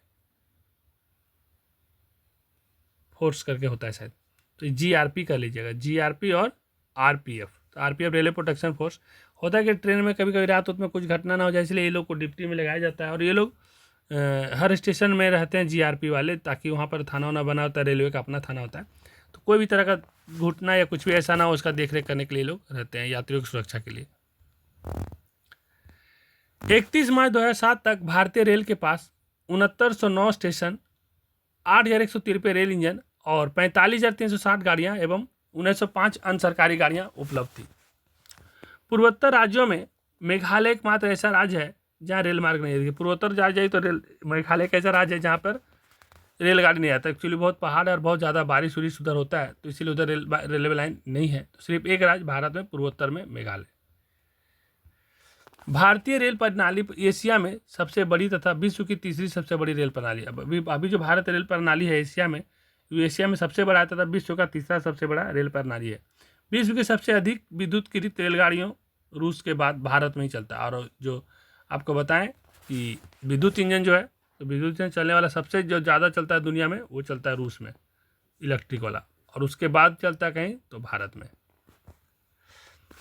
फोर्स करके होता है शायद। तो GRP कर लीजिएगा, GRP और RPF। तो RPF रेलवे प्रोटेक्शन फोर्स होता है कि ट्रेन में कभी कभी रात में कुछ घटना ना हो जाए, इसलिए ये लोग को ड्यूटी में लगाया जाता है। और ये लोग हर स्टेशन में रहते हैं GRP वाले, ताकि वहाँ पर थाना वाना बना होता है, रेलवे का अपना थाना होता है। तो कोई भी तरह का घटना या कुछ भी ऐसा ना हो, उसका देखरेख करने के लिए लोग रहते हैं, यात्रियों की सुरक्षा के लिए। 31 मार्च 2007 तक भारतीय रेल के पास 6909 स्टेशन, 8153 रेल इंजन और 45,360 गाड़ियाँ एवं 1905 अन्य सरकारी गाड़ियाँ उपलब्ध थी। पूर्वोत्तर राज्यों में मेघालय एकमात्र ऐसा राज्य है जहाँ रेल मार्ग नहीं है। पूर्वोत्तर जाइए तो मेघालय एक ऐसा राज्य है जहाँ पर रेलगाड़ी नहीं आता। एक्चुअली बहुत पहाड़ है और बहुत ज़्यादा बारिश उरिश उधर होता है, तो इसीलिए उधर रेलवे लाइन नहीं है। तो सिर्फ एक राज्य भारत में पूर्वोत्तर में मेघालय। भारतीय रेल प्रणाली एशिया में सबसे बड़ी तथा विश्व की तीसरी सबसे बड़ी रेल प्रणाली। अभी जो भारत रेल प्रणाली है एशिया में सबसे बड़ा है तथा विश्व का तीसरा सबसे बड़ा रेल प्रणाली है। विश्व की सबसे अधिक विद्युतीकृत रेलगाड़ियों रूस के बाद भारत में ही चलता है। और जो आपको बताएं कि विद्युत इंजन जो है, तो विद्युत इंजन चलने वाला सबसे जो ज़्यादा चलता है दुनिया में, वो चलता है रूस में, इलेक्ट्रिक वाला, और उसके बाद चलता है कहीं तो भारत में।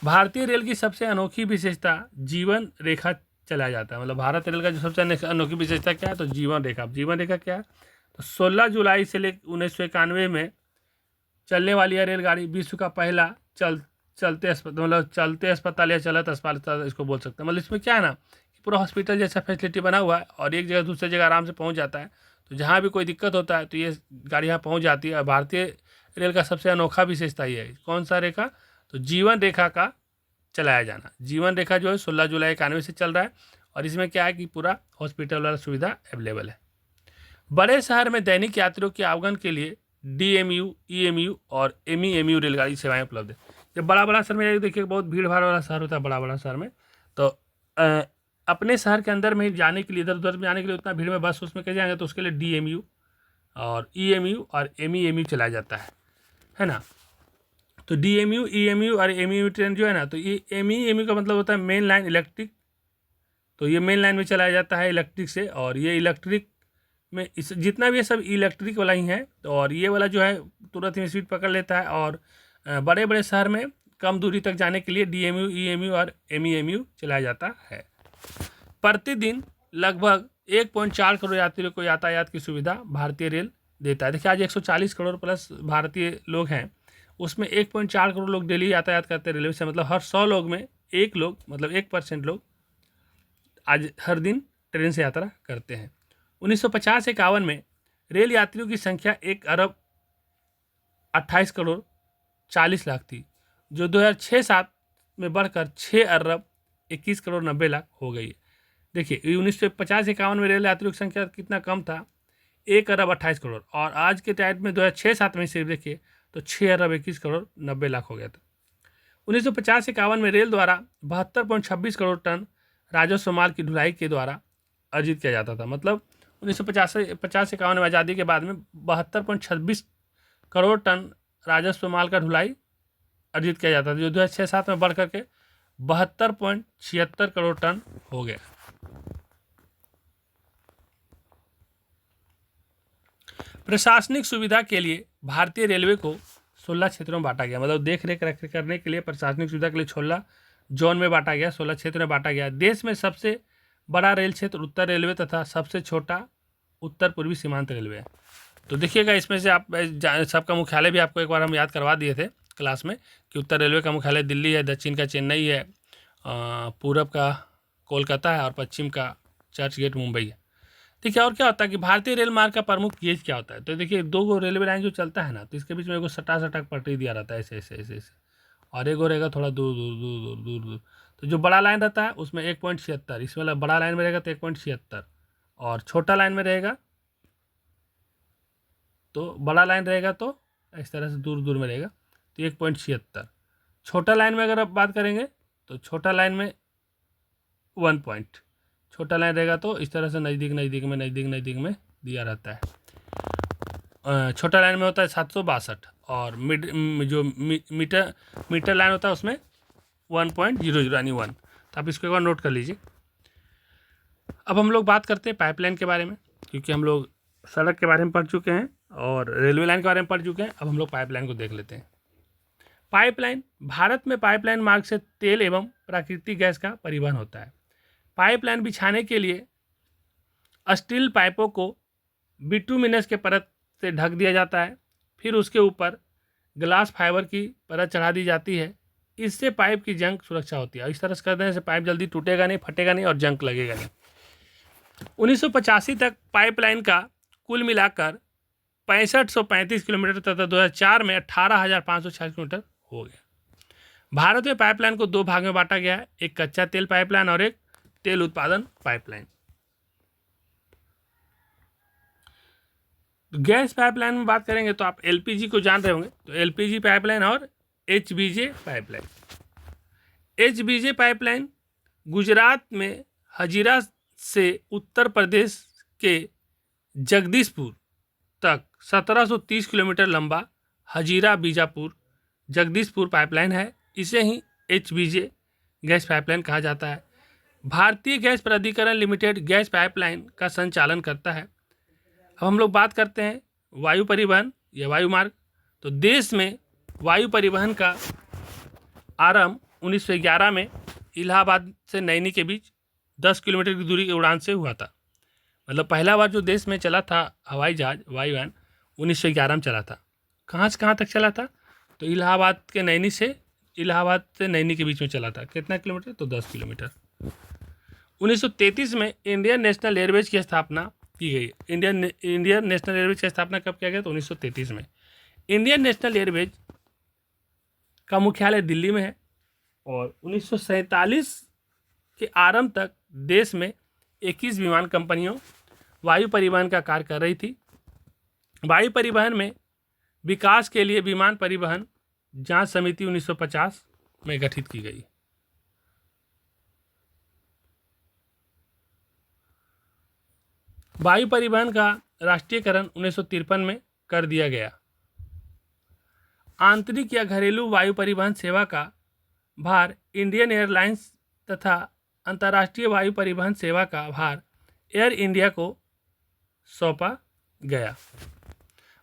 भारतीय रेल की सबसे अनोखी विशेषता जीवन रेखा चलाया जाता है। मतलब भारत रेल का जो सबसे अनोखी विशेषता क्या है, तो जीवन रेखा। जीवन रेखा क्या है, तो 16 जुलाई से लेकर 1991 में चलने वाली यह रेलगाड़ी विश्व का पहला चलते अस्पताल या चलत अस्पताल इसको बोल सकते हैं। मतलब इसमें क्या है ना, कि पूरा हॉस्पिटल जैसा फैसिलिटी बना हुआ है और एक जगह दूसरी जगह आराम से पहुंच जाता है। तो जहाँ भी कोई दिक्कत होता है तो ये गाड़ी यहाँ पहुँच जाती है। और भारतीय रेल का सबसे अनोखा विशेषता ये है। कौन सा रेखा, तो जीवन रेखा का चलाया जाना। जीवन रेखा जो है 16 जुलाई 91 से चल रहा है, और इसमें क्या है कि पूरा हॉस्पिटल वाला सुविधा अवेलेबल है। बड़े शहर में दैनिक यात्रियों के आवागमन के लिए DMU, EMU और MEMU रेलगाड़ी सेवाएं उपलब्ध है। जब बड़ा शहर में देखिए, बहुत भीड़ भाड़ वाला शहर होता है बड़ा शहर में, तो अपने शहर के अंदर में जाने के लिए, इधर उधर जाने के लिए उतना भीड़ में बस उसमें कैसे जाएंगे, तो उसके लिए DMU और EMU और MEMU चलाया जाता है ना। तो DMU, EMU और MEMU ट्रेन जो है ना, तो ये MEMU का मतलब होता है मेन लाइन इलेक्ट्रिक। तो ये मेन लाइन में चलाया जाता है इलेक्ट्रिक से, और ये इलेक्ट्रिक में इस जितना भी ये सब इलेक्ट्रिक वाला ही है। तो और ये वाला जो है तुरंत ही स्पीड पकड़ लेता है, और बड़े बड़े शहर में कम दूरी तक जाने के लिए DMU, EMU और MEMU चलाया जाता है। प्रतिदिन लगभग 1.4 करोड़ यात्रियों को यातायात की सुविधा भारतीय रेल देता है। देखिए आज 140 करोड़ प्लस भारतीय लोग हैं, उसमें 1.4 करोड़ लोग डेली यातायात करते हैं रेलवे से। मतलब हर 100 लोग में एक लोग, मतलब 1% लोग आज हर दिन ट्रेन से यात्रा करते हैं। 1950-51 में रेल यात्रियों की संख्या 1 अरब 28 करोड़ 40 लाख थी, जो 2006-07 में बढ़कर 6 अरब 21 करोड़ 90 लाख हो गई है। देखिए 1950-51 में रेल यात्रियों की संख्या कितना कम था, 1 अरब 28 करोड़, और आज के टाइम में 2006-07 में सिर्फ देखिए तो 6 अरब 21 करोड़ 90 लाख हो गया था। 1950-51 में रेल द्वारा 72.26 करोड़ टन राजस्व माल की ढुलाई के द्वारा अर्जित किया जाता था। मतलब 1950-51 में आज़ादी के बाद में 72.26 करोड़ टन राजस्व माल का ढुलाई अर्जित किया जाता था, जो 2006-07 में बढ़ करके 72.76 करोड़ टन हो गया। प्रशासनिक सुविधा के लिए भारतीय रेलवे को 16 क्षेत्रों में बांटा गया। मतलब देख रेख करने के लिए प्रशासनिक सुविधा के लिए 16 जोन में बांटा गया, 16 क्षेत्र में बांटा गया। देश में सबसे बड़ा रेल क्षेत्र उत्तर रेलवे तथा सबसे छोटा उत्तर पूर्वी सीमांत रेलवे है। तो देखिएगा इसमें से आप सबका मुख्यालय भी आपको एक बार हम याद करवा दिए थे क्लास में कि उत्तर रेलवे का मुख्यालय दिल्ली है, दक्षिण का चेन्नई है, पूरब का कोलकाता है और पश्चिम का चर्च गेट मुंबई है। देखिए और क्या होता है कि भारतीय रेल मार्ग का प्रमुख गेज क्या होता है। तो देखिए 2 रेलवे लाइन जो चलता है ना, तो इसके बीच में एगो सटा पटरी दिया रहता है ऐसे ऐसे ऐसे ऐसे, और एगो रहेगा थोड़ा दूर दूर दूर दूर दूर दूर। तो जो बड़ा लाइन रहता है उसमें 1.76, इसमें बड़ा लाइन में रहेगा तो 1.76, और छोटा लाइन में रहेगा तो बड़ा लाइन रहेगा तो इस तरह से दूर दूर में रहेगा तो 1.76। छोटा लाइन में अगर आप बात करेंगे तो छोटा लाइन में 1 पॉइंट, छोटा लाइन रहेगा तो इस तरह से नज़दीक नज़दीक में दिया रहता है। छोटा लाइन में होता है 762, और जो मीटर लाइन होता है उसमें 1.00 यानी 1। तो आप इसको एक बार नोट कर लीजिए। अब हम लोग बात करते हैं पाइपलाइन के बारे में, क्योंकि हम लोग सड़क के बारे में पढ़ चुके हैं और रेलवे लाइन के बारे में पढ़ चुके हैं। अब हम लोग पाइपलाइन को देख लेते हैं। पाइपलाइन, भारत में पाइपलाइन मार्ग से तेल एवं प्राकृतिक गैस का परिवहन होता है। पाइपलाइन बिछाने के लिए स्टील पाइपों को बिटुमिनस के परत से ढक दिया जाता है, फिर उसके ऊपर ग्लास फाइबर की परत चढ़ा दी जाती है। इससे पाइप की जंग सुरक्षा होती है। इस तरह से कर देने से पाइप जल्दी टूटेगा नहीं, फटेगा नहीं और जंग लगेगा नहीं। 1985 तक पाइपलाइन का कुल मिलाकर 6535 किलोमीटर तथा 2004 में 18,546 किलोमीटर हो गया। भारत में पाइपलाइन को 2 भाग में बांटा गया है, एक कच्चा तेल पाइपलाइन और एक तेल उत्पादन पाइपलाइन। गैस पाइपलाइन में बात करेंगे तो आप एलपीजी को जान रहे होंगे, तो एलपीजी पाइपलाइन और एचबीजे पाइपलाइन। एचबीजे पाइपलाइन गुजरात में हजीरा से उत्तर प्रदेश के जगदीशपुर तक 1730 किलोमीटर लंबा हजीरा बीजापुर जगदीशपुर पाइपलाइन है। इसे ही एचबीजे गैस पाइपलाइन कहा जाता है। भारतीय गैस प्राधिकरण लिमिटेड गैस पाइपलाइन का संचालन करता है। अब हम लोग बात करते हैं वायु परिवहन या वायु मार्ग। तो देश में वायु परिवहन का आरंभ 1911 में इलाहाबाद से नैनी के बीच 10 किलोमीटर की दूरी की उड़ान से हुआ था। मतलब पहला बार जो देश में चला था हवाई जहाज वायुयान 1911 में चला था। कहाँ से कहाँ तक चला था, तो इलाहाबाद से नैनी के बीच में चला था। कितना किलोमीटर, तो 10 किलोमीटर। 1933 में इंडियन नेशनल एयरवेज की स्थापना की गई। इंडियन नेशनल एयरवेज की स्थापना कब किया गया, तो 1933 में। इंडियन नेशनल एयरवेज का मुख्यालय दिल्ली में है और 1947 के आरंभ तक देश में 21 विमान कंपनियों वायु परिवहन का कार्य कर रही थी। वायु परिवहन में विकास के लिए विमान परिवहन जांच समिति 1950 में गठित की गई। वायु परिवहन का राष्ट्रीयकरण 1953 में कर दिया गया। आंतरिक या घरेलू वायु परिवहन सेवा का भार इंडियन एयरलाइंस तथा अंतर्राष्ट्रीय वायु परिवहन सेवा का भार एयर इंडिया को सौंपा गया।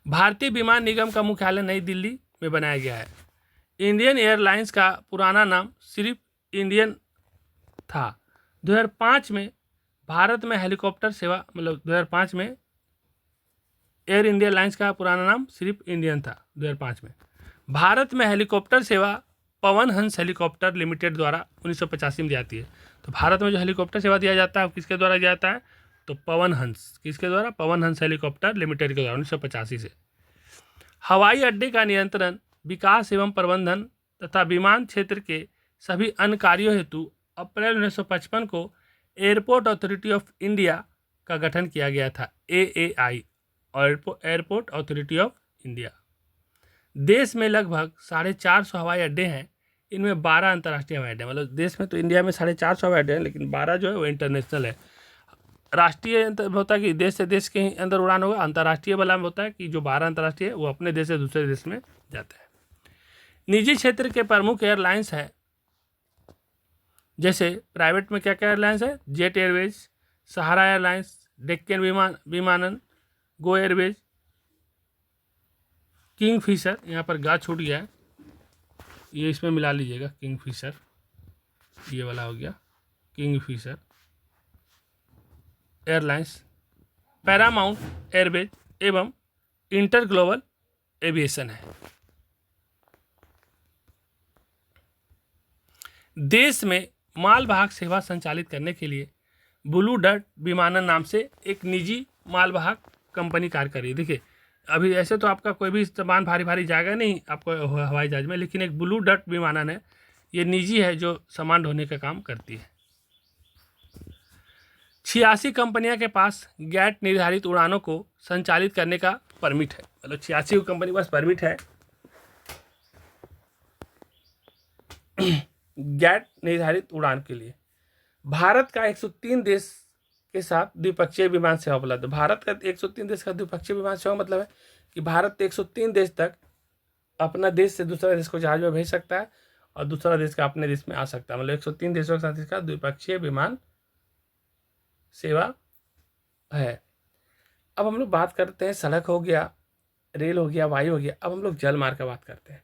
भारतीय विमान निगम का मुख्यालय नई दिल्ली में बनाया गया है। इंडियन एयरलाइंस का पुराना नाम सिर्फ इंडियन था। 2005 में भारत में हेलीकॉप्टर सेवा, मतलब 2005 में एयर इंडिया लाइंस का पुराना नाम सिर्फ इंडियन था। 2005 में भारत में हेलीकॉप्टर सेवा पवन हंस हेलीकॉप्टर लिमिटेड द्वारा 1985 में दी जाती है। तो भारत में जो हेलीकॉप्टर सेवा दिया जाता है किसके द्वारा दिया जाता है, तो पवन हंस, किसके द्वारा, पवन हंस हेलीकॉप्टर लिमिटेड के द्वारा 1985 से। हवाई अड्डे का नियंत्रण, विकास एवं प्रबंधन तथा विमान क्षेत्र के सभी अन्य कार्यों हेतु अप्रैल 1955 को एयरपोर्ट अथॉरिटी ऑफ इंडिया का गठन किया गया था, AAI, airport authority of India. देश में लगभग 450 हवाई अड्डे हैं, इनमें 12 अंतर्राष्ट्रीय हवाई अड्डे, मतलब देश में तो इंडिया में 450 हवाई अड्डे हैं, लेकिन 12 जो है वो इंटरनेशनल है। राष्ट्रीय होता है कि देश से देश के ही अंदर उड़ान होगा, अंतर्राष्ट्रीय वाला में होता है कि जो 12 अंतर्राष्ट्रीय है वो अपने देश से दूसरे देश में जाते हैं। निजी क्षेत्र के प्रमुख एयरलाइंस है, जैसे प्राइवेट में क्या क्या एयरलाइंस है, जेट एयरवेज, सहारा एयरलाइंस, डेक्कन विमानन, गो एयरवेज, किंग फिशर, यहाँ पर गा छूट गया है, ये इसमें मिला लीजिएगा, किंग फिशर, ये वाला हो गया Kingfisher airlines, Paramount airways एवं इंटर ग्लोबल एविएशन है। देश में मालवाहक सेवा संचालित करने के लिए ब्लू डर्ट विमानन नाम से एक निजी मालवाहक कंपनी कार्य कर रही है। देखिए, अभी ऐसे तो आपका कोई भी सामान भारी भारी जाएगा नहीं आपको हवाई जहाज में, लेकिन एक ब्लू डर्ट विमानन है, ये निजी है जो सामान ढोने का काम करती है। 86 कंपनियों के पास गैट निर्धारित उड़ानों को संचालित करने का परमिट है, मतलब 86 कंपनी के पास परमिट है गैट निर्धारित उड़ान के लिए। भारत का 103 देश के साथ द्विपक्षीय विमान सेवा उपलब्ध है। भारत का 103 देश का द्विपक्षीय विमान सेवा मतलब है कि भारत 103 देश तक अपना देश से दूसरा देश को जहाज में भेज सकता है और दूसरा देश का अपने देश में आ सकता है, मतलब 103 देशों के साथ इसका द्विपक्षीय विमान सेवा है। अब हम लोग बात करते हैं, सड़क हो गया, रेल हो गया, वायु हो गया, अब हम लोग जल मार्ग का बात करते हैं।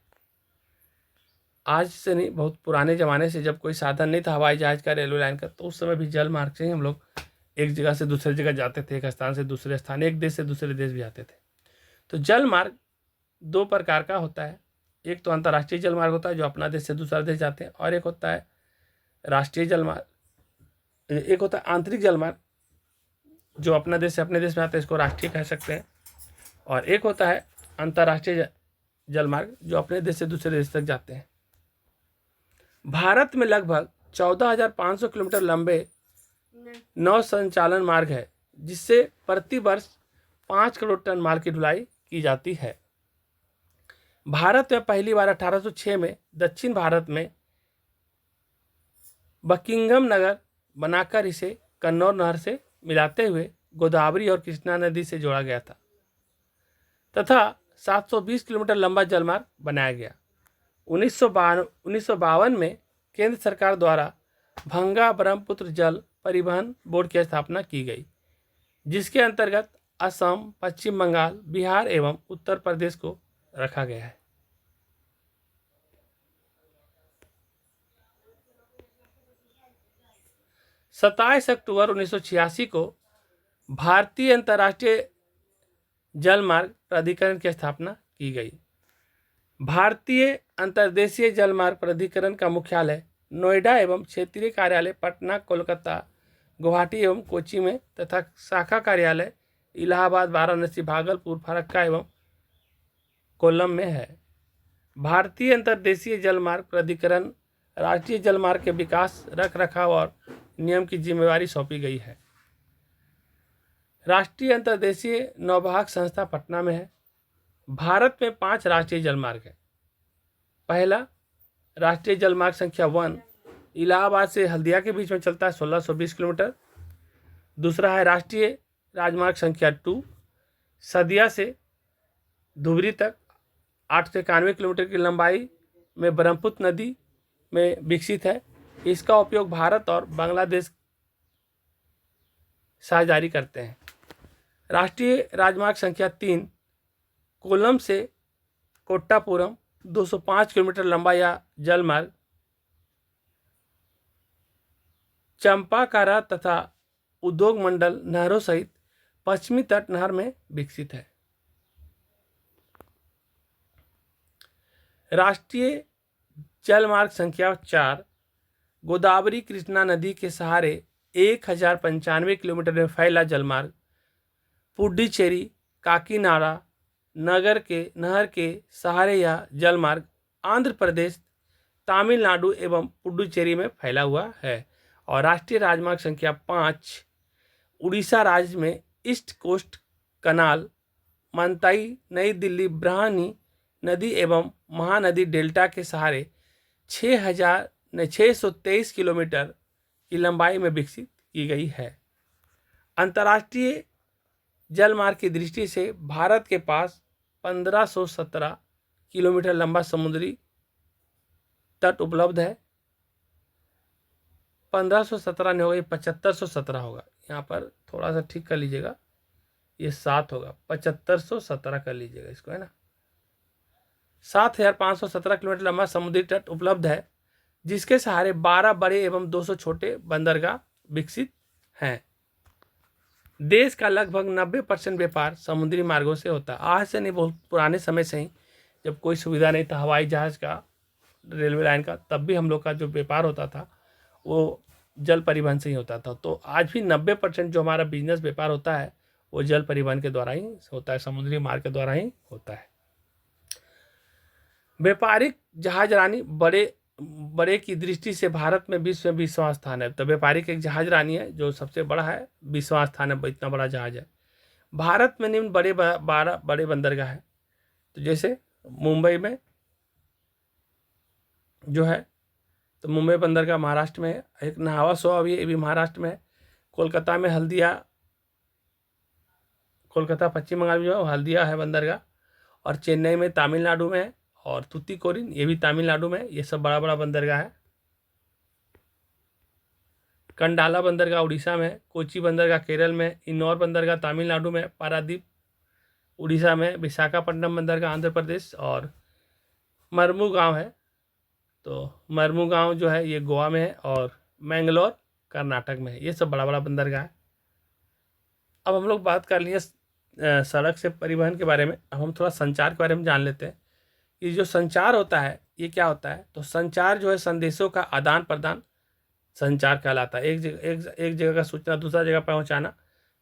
आज से नहीं, बहुत पुराने ज़माने से जब कोई साधन नहीं था हवाई जहाज का, रेलवे लाइन का, तो उस समय भी जल मार्ग से ही हम लोग एक जगह से दूसरी जगह जाते थे, एक स्थान से दूसरे स्थान, एक देश से दूसरे देश भी जाते थे। तो जल मार्ग 2 प्रकार का होता है, एक तो अंतर्राष्ट्रीय जल मार्ग होता है जो अपना देश से दूसरा देश जाते हैं, और एक होता है राष्ट्रीय जल मार्ग, एक होता है आंतरिक जल मार्ग जो अपना देश से अपने देश में आते हैं, इसको राष्ट्रीय कह सकते हैं, और एक होता है अंतर्राष्ट्रीय जल मार्ग जो अपने देश से दूसरे देश तक जाते हैं। भारत में लगभग 14,500 किलोमीटर लंबे नौ संचालन मार्ग है, जिससे प्रति वर्ष 5 करोड़ टन माल की ढुलाई की जाती है। भारत में पहली बार 1806 में दक्षिण भारत में बकिंघम नगर बनाकर इसे कन्नौर नहर से मिलाते हुए गोदावरी और कृष्णा नदी से जोड़ा गया था तथा 720 किलोमीटर लंबा जलमार्ग बनाया गया। 1952 में केंद्र सरकार द्वारा भंगा ब्रह्मपुत्र जल परिवहन बोर्ड की स्थापना की गई, जिसके अंतर्गत असम, पश्चिम बंगाल, बिहार एवं उत्तर प्रदेश को रखा गया है। सत्ताईस अक्टूबर 1986 को भारतीय अंतर्राष्ट्रीय जल मार्ग प्राधिकरण की स्थापना की गई। भारतीय अंतर्देशीय जल मार्ग प्राधिकरण का मुख्यालय नोएडा एवं क्षेत्रीय कार्यालय पटना, कोलकाता, गुवाहाटी एवं कोच्चि में तथा शाखा कार्यालय इलाहाबाद, वाराणसी, भागलपुर, फरक्का एवं कोल्लम में है। भारतीय अंतर्देशीय जल मार्ग प्राधिकरण राष्ट्रीय जल मार्ग के विकास, रख रखाव और नियम की जिम्मेवारी सौंपी गई है। राष्ट्रीय अंतर्देशीय नौवाहक संस्था पटना में है। भारत में 5 राष्ट्रीय जलमार्ग है। पहला राष्ट्रीय जलमार्ग संख्या 1 इलाहाबाद से हल्दिया के बीच में चलता है, 1620 किलोमीटर। दूसरा है राष्ट्रीय राजमार्ग संख्या 2 सदिया से धुबरी तक 891 किलोमीटर की लंबाई में ब्रह्मपुत्र नदी में विकसित है। इसका उपयोग भारत और बांग्लादेश साझेदारी करते हैं। राष्ट्रीय राजमार्ग संख्या 3 कोल्लम से कोट्टापुरम 205 किलोमीटर लंबा यह जलमार्ग चंपाकारा तथा उद्योग मंडल नहरों सहित पश्चिमी तट नहर में विकसित है। राष्ट्रीय जलमार्ग संख्या 4 गोदावरी कृष्णा नदी के सहारे 1095 किलोमीटर में फैला जलमार्ग पुडुचेरी, काकीनाडा, नहर के सहारे यह जलमार्ग आंध्र प्रदेश, तमिलनाडु एवं पुडुचेरी में फैला हुआ है। और राष्ट्रीय राजमार्ग संख्या 5 उड़ीसा राज्य में ईस्ट कोस्ट कनाल, मंताई, नई दिल्ली, ब्राह्मणी नदी एवं महानदी डेल्टा के सहारे 6,623 किलोमीटर की लंबाई में विकसित की गई है। अंतर्राष्ट्रीय जलमार्ग की दृष्टि से भारत के पास 1517 किलोमीटर लंबा समुद्री तट उपलब्ध है। 1517 नहीं होगा, ये 7517 होगा। यहाँ पर थोड़ा सा ठीक कर लीजिएगा, ये 7 होगा, 7517 कर लीजिएगा इसको, है ना। 7,517 किलोमीटर लंबा समुद्री तट उपलब्ध है, जिसके सहारे 12 बड़े एवं 200 छोटे बंदरगाह विकसित हैं। देश का लगभग 90% व्यापार समुद्री मार्गों से होता है। आज से नहीं, बहुत पुराने समय से ही, जब कोई सुविधा नहीं था हवाई जहाज का, रेलवे लाइन का, तब भी हम लोग का जो व्यापार होता था वो जल परिवहन से ही होता था। तो आज भी 90% जो हमारा बिजनेस व्यापार होता है वो जल परिवहन के द्वारा ही होता है, समुद्री मार्ग के द्वारा ही होता है। व्यापारिक जहाजरानी बड़े की दृष्टि से भारत में विश्व में 20वां स्थान है। तो व्यापारिक एक जहाजरानी है जो सबसे बड़ा है, 20वां स्थान है, इतना बड़ा जहाज है। भारत में निम्न 12 बड़े बंदरगाह है। तो जैसे मुंबई में जो है, तो मुंबई बंदरगाह महाराष्ट्र में है। एक नहावा सोवा भी, ये भी महाराष्ट्र में है। कोलकाता में हल्दिया, कोलकाता पश्चिम बंगाल में जो है हल्दिया है बंदरगाह। और चेन्नई में तमिलनाडु में है। और तुतीकोरिन, ये भी तमिलनाडु में है। ये सब बड़ा बड़ा बंदरगाह है। कंडाला बंदरगाह उड़ीसा में है। कोची बंदरगाह केरल में, इन्नौर बंदरगाह तमिलनाडु में, पारादीप उड़ीसा में, विशाखापट्टनम बंदरगाह आंध्र प्रदेश, और मरमुगांव है। तो मरमुगांव जो है ये गोवा में है, और मैंगलोर कर्नाटक में है। ये सब बड़ा बड़ा बंदरगाह है। अब हम लोग बात कर लिए सड़क से परिवहन के बारे में। अब हम थोड़ा संचार के बारे में जान लेते हैं। ये जो संचार होता है ये क्या होता है। तो संचार जो है संदेशों का आदान प्रदान संचार कहलाता है। एक जगह का सूचना दूसरा जगह पहुंचाना,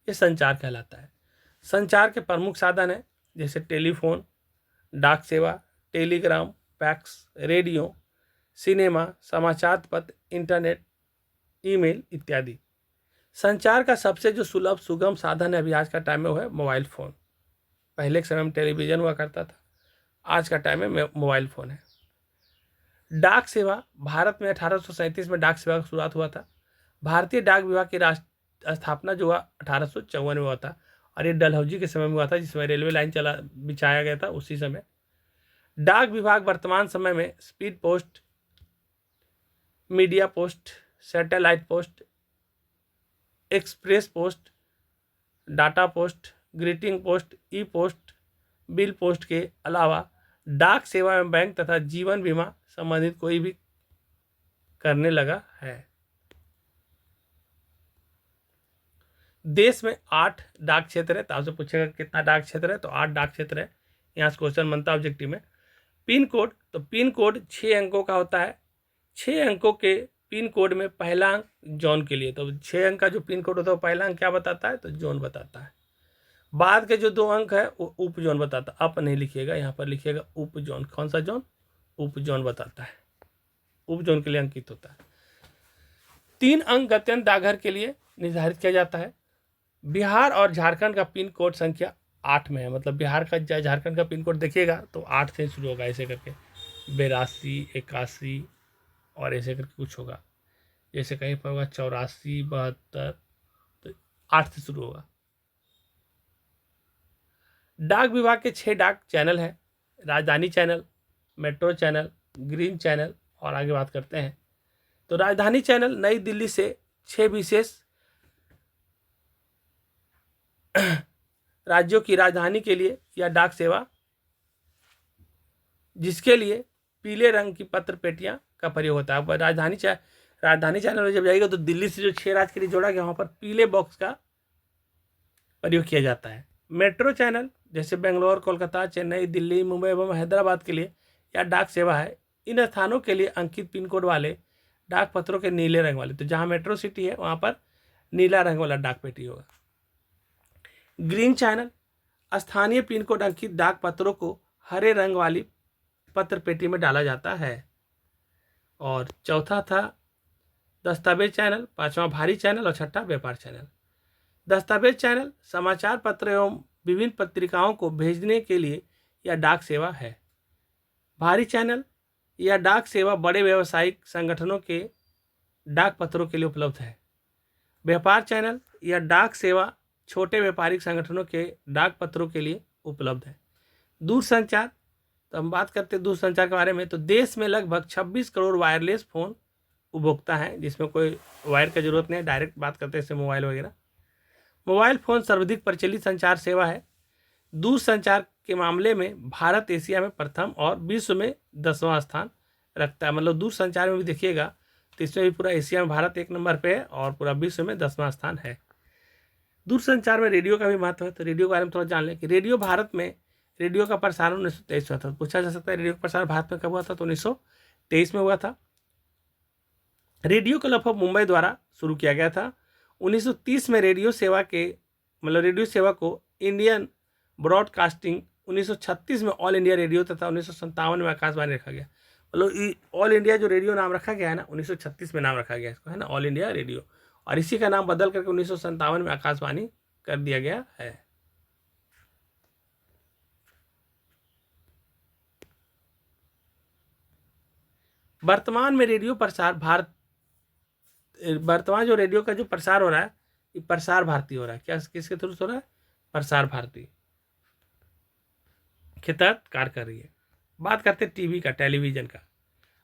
ये संचार कहलाता है। संचार के प्रमुख साधन है जैसे टेलीफोन, डाक सेवा, टेलीग्राम, फैक्स, रेडियो, सिनेमा, समाचार पत्र, इंटरनेट, ईमेल इत्यादि। संचार का सबसे जो सुलभ सुगम साधन है अभी आज का टाइम में वो है मोबाइल फ़ोन। पहले के समय में टेलीविज़न हुआ करता था, आज का टाइम में मोबाइल फ़ोन है। डाक सेवा, भारत में 1837 में डाक सेवा का शुरुआत हुआ था। भारतीय डाक विभाग की स्थापना जो हुआ 1854 में हुआ था, और ये डलहौजी के समय में हुआ था, जिसमें रेलवे लाइन बिछाया गया था उसी समय। डाक विभाग वर्तमान समय में speed post, media post, satellite post, express post, data post, greeting post, e post, bill post के अलावा डाक सेवा में बैंक तथा जीवन बीमा संबंधित कोई भी करने लगा है। देश में 8 डाक क्षेत्र है। तो आपसे पूछेगा कितना डाक क्षेत्र है, तो 8 डाक क्षेत्र है। यहाँ से क्वेश्चन बनता है ऑब्जेक्टिव में। पिन कोड, तो पिन कोड 6 अंकों का होता है। 6 अंकों के पिन कोड में पहला अंक जोन के लिए, तो 6 अंक का जो पिन कोड होता है वो पहला अंक क्या बताता है, तो जोन बताता है। बाद के जो 2 अंक है वो उप जोन बताता है। अप नहीं लिखिएगा, यहाँ पर लिखिएगा उप जोन। कौन सा जोन, उप जोन बताता है, उप जोन के लिए अंकित होता है। 3 अंक गत्यंतर डाकघर के लिए निर्धारित किया जाता है। बिहार और झारखंड का पिन कोड संख्या 8 में है। मतलब बिहार का झारखंड का पिन कोड देखिएगा तो 8 से शुरू होगा, ऐसे करके 82, 81 और ऐसे करके कुछ होगा। जैसे कहीं पर होगा 84, 72, तो 8 से शुरू होगा। डाक विभाग के 6 डाक चैनल हैं। राजधानी channel, metro channel, green channel, और आगे बात करते हैं। तो राजधानी चैनल नई दिल्ली से 6 विशेष राज्यों की राजधानी के लिए या डाक सेवा, जिसके लिए पीले रंग की पत्र पेटियां का प्रयोग होता है। राजधानी चैनल में जब जाएगा तो दिल्ली से जो 6 राज्य के लिए जोड़ा गया वहां पर पीले बॉक्स का प्रयोग किया जाता है। मेट्रो चैनल जैसे बेंगलोर, कोलकाता, चेन्नई, दिल्ली, मुंबई एवं हैदराबाद के लिए या डाक सेवा है। इन स्थानों के लिए अंकित पिन कोड वाले डाक पत्रों के नीले रंग वाले, तो जहां मेट्रो सिटी है वहां पर नीला रंग वाला डाक पेटी होगा। ग्रीन चैनल स्थानीय पिन कोड अंकित डाक पत्रों को हरे रंग वाली पत्र पेटी में डाला जाता है। और चौथा था दस्तावेज चैनल, पांचवा भारी चैनल और छठा व्यापार चैनल। दस्तावेज चैनल समाचार पत्र एवं विभिन्न पत्रिकाओं को भेजने के लिए यह डाक सेवा है। भारी चैनल यह डाक सेवा बड़े व्यावसायिक संगठनों के डाक पत्रों के लिए उपलब्ध है। व्यापार चैनल यह डाक सेवा छोटे व्यापारिक संगठनों के डाक पत्रों के लिए उपलब्ध है। दूरसंचार, तो हम बात करते हैं दूरसंचार के बारे में। तो देश में लगभग 26 करोड़ वायरलेस फोन उपभोक्ता हैं, जिसमें कोई वायर की जरूरत नहीं है, डायरेक्ट बात करते हैं इससे मोबाइल वगैरह। मोबाइल फोन सर्वाधिक प्रचलित संचार सेवा है। दूरसंचार के मामले में भारत एशिया में प्रथम और विश्व में 10वां स्थान रखता है। मतलब दूरसंचार में भी देखिएगा तो इसमें भी पूरा एशिया में भारत 1 नंबर पे है और पूरा विश्व में 10वां स्थान है। दूरसंचार में रेडियो का भी महत्व है, तो रेडियो के बारे में थोड़ा जान लें कि रेडियो भारत में रेडियो का प्रसारण 1923 हुआ था। पूछा जा सकता है रेडियो का प्रसारण भारत में कब हुआ था, तो 1923 में हुआ था। रेडियो का लगभग मुंबई द्वारा शुरू किया गया था। 1930 में रेडियो सेवा को इंडियन ब्रॉडकास्टिंग, 1936 में ऑल इंडिया रेडियो तथा 1957 में आकाशवाणी रखा गया। मतलब ऑल इंडिया जो रेडियो नाम रखा गया है ना, 1936 में नाम रखा गया इसको, है ना, ऑल इंडिया रेडियो। और इसी का नाम बदल करके 1957 में आकाशवाणी कर दिया गया है। वर्तमान में रेडियो प्रसार वर्तमान जो रेडियो का जो प्रसार हो रहा है, ये प्रसार भारती हो रहा है। क्या किसके थ्रू हो रहा है? प्रसार भारती के तहत कार्य कर रही है। बात करते हैं टीवी का, टेलीविजन का।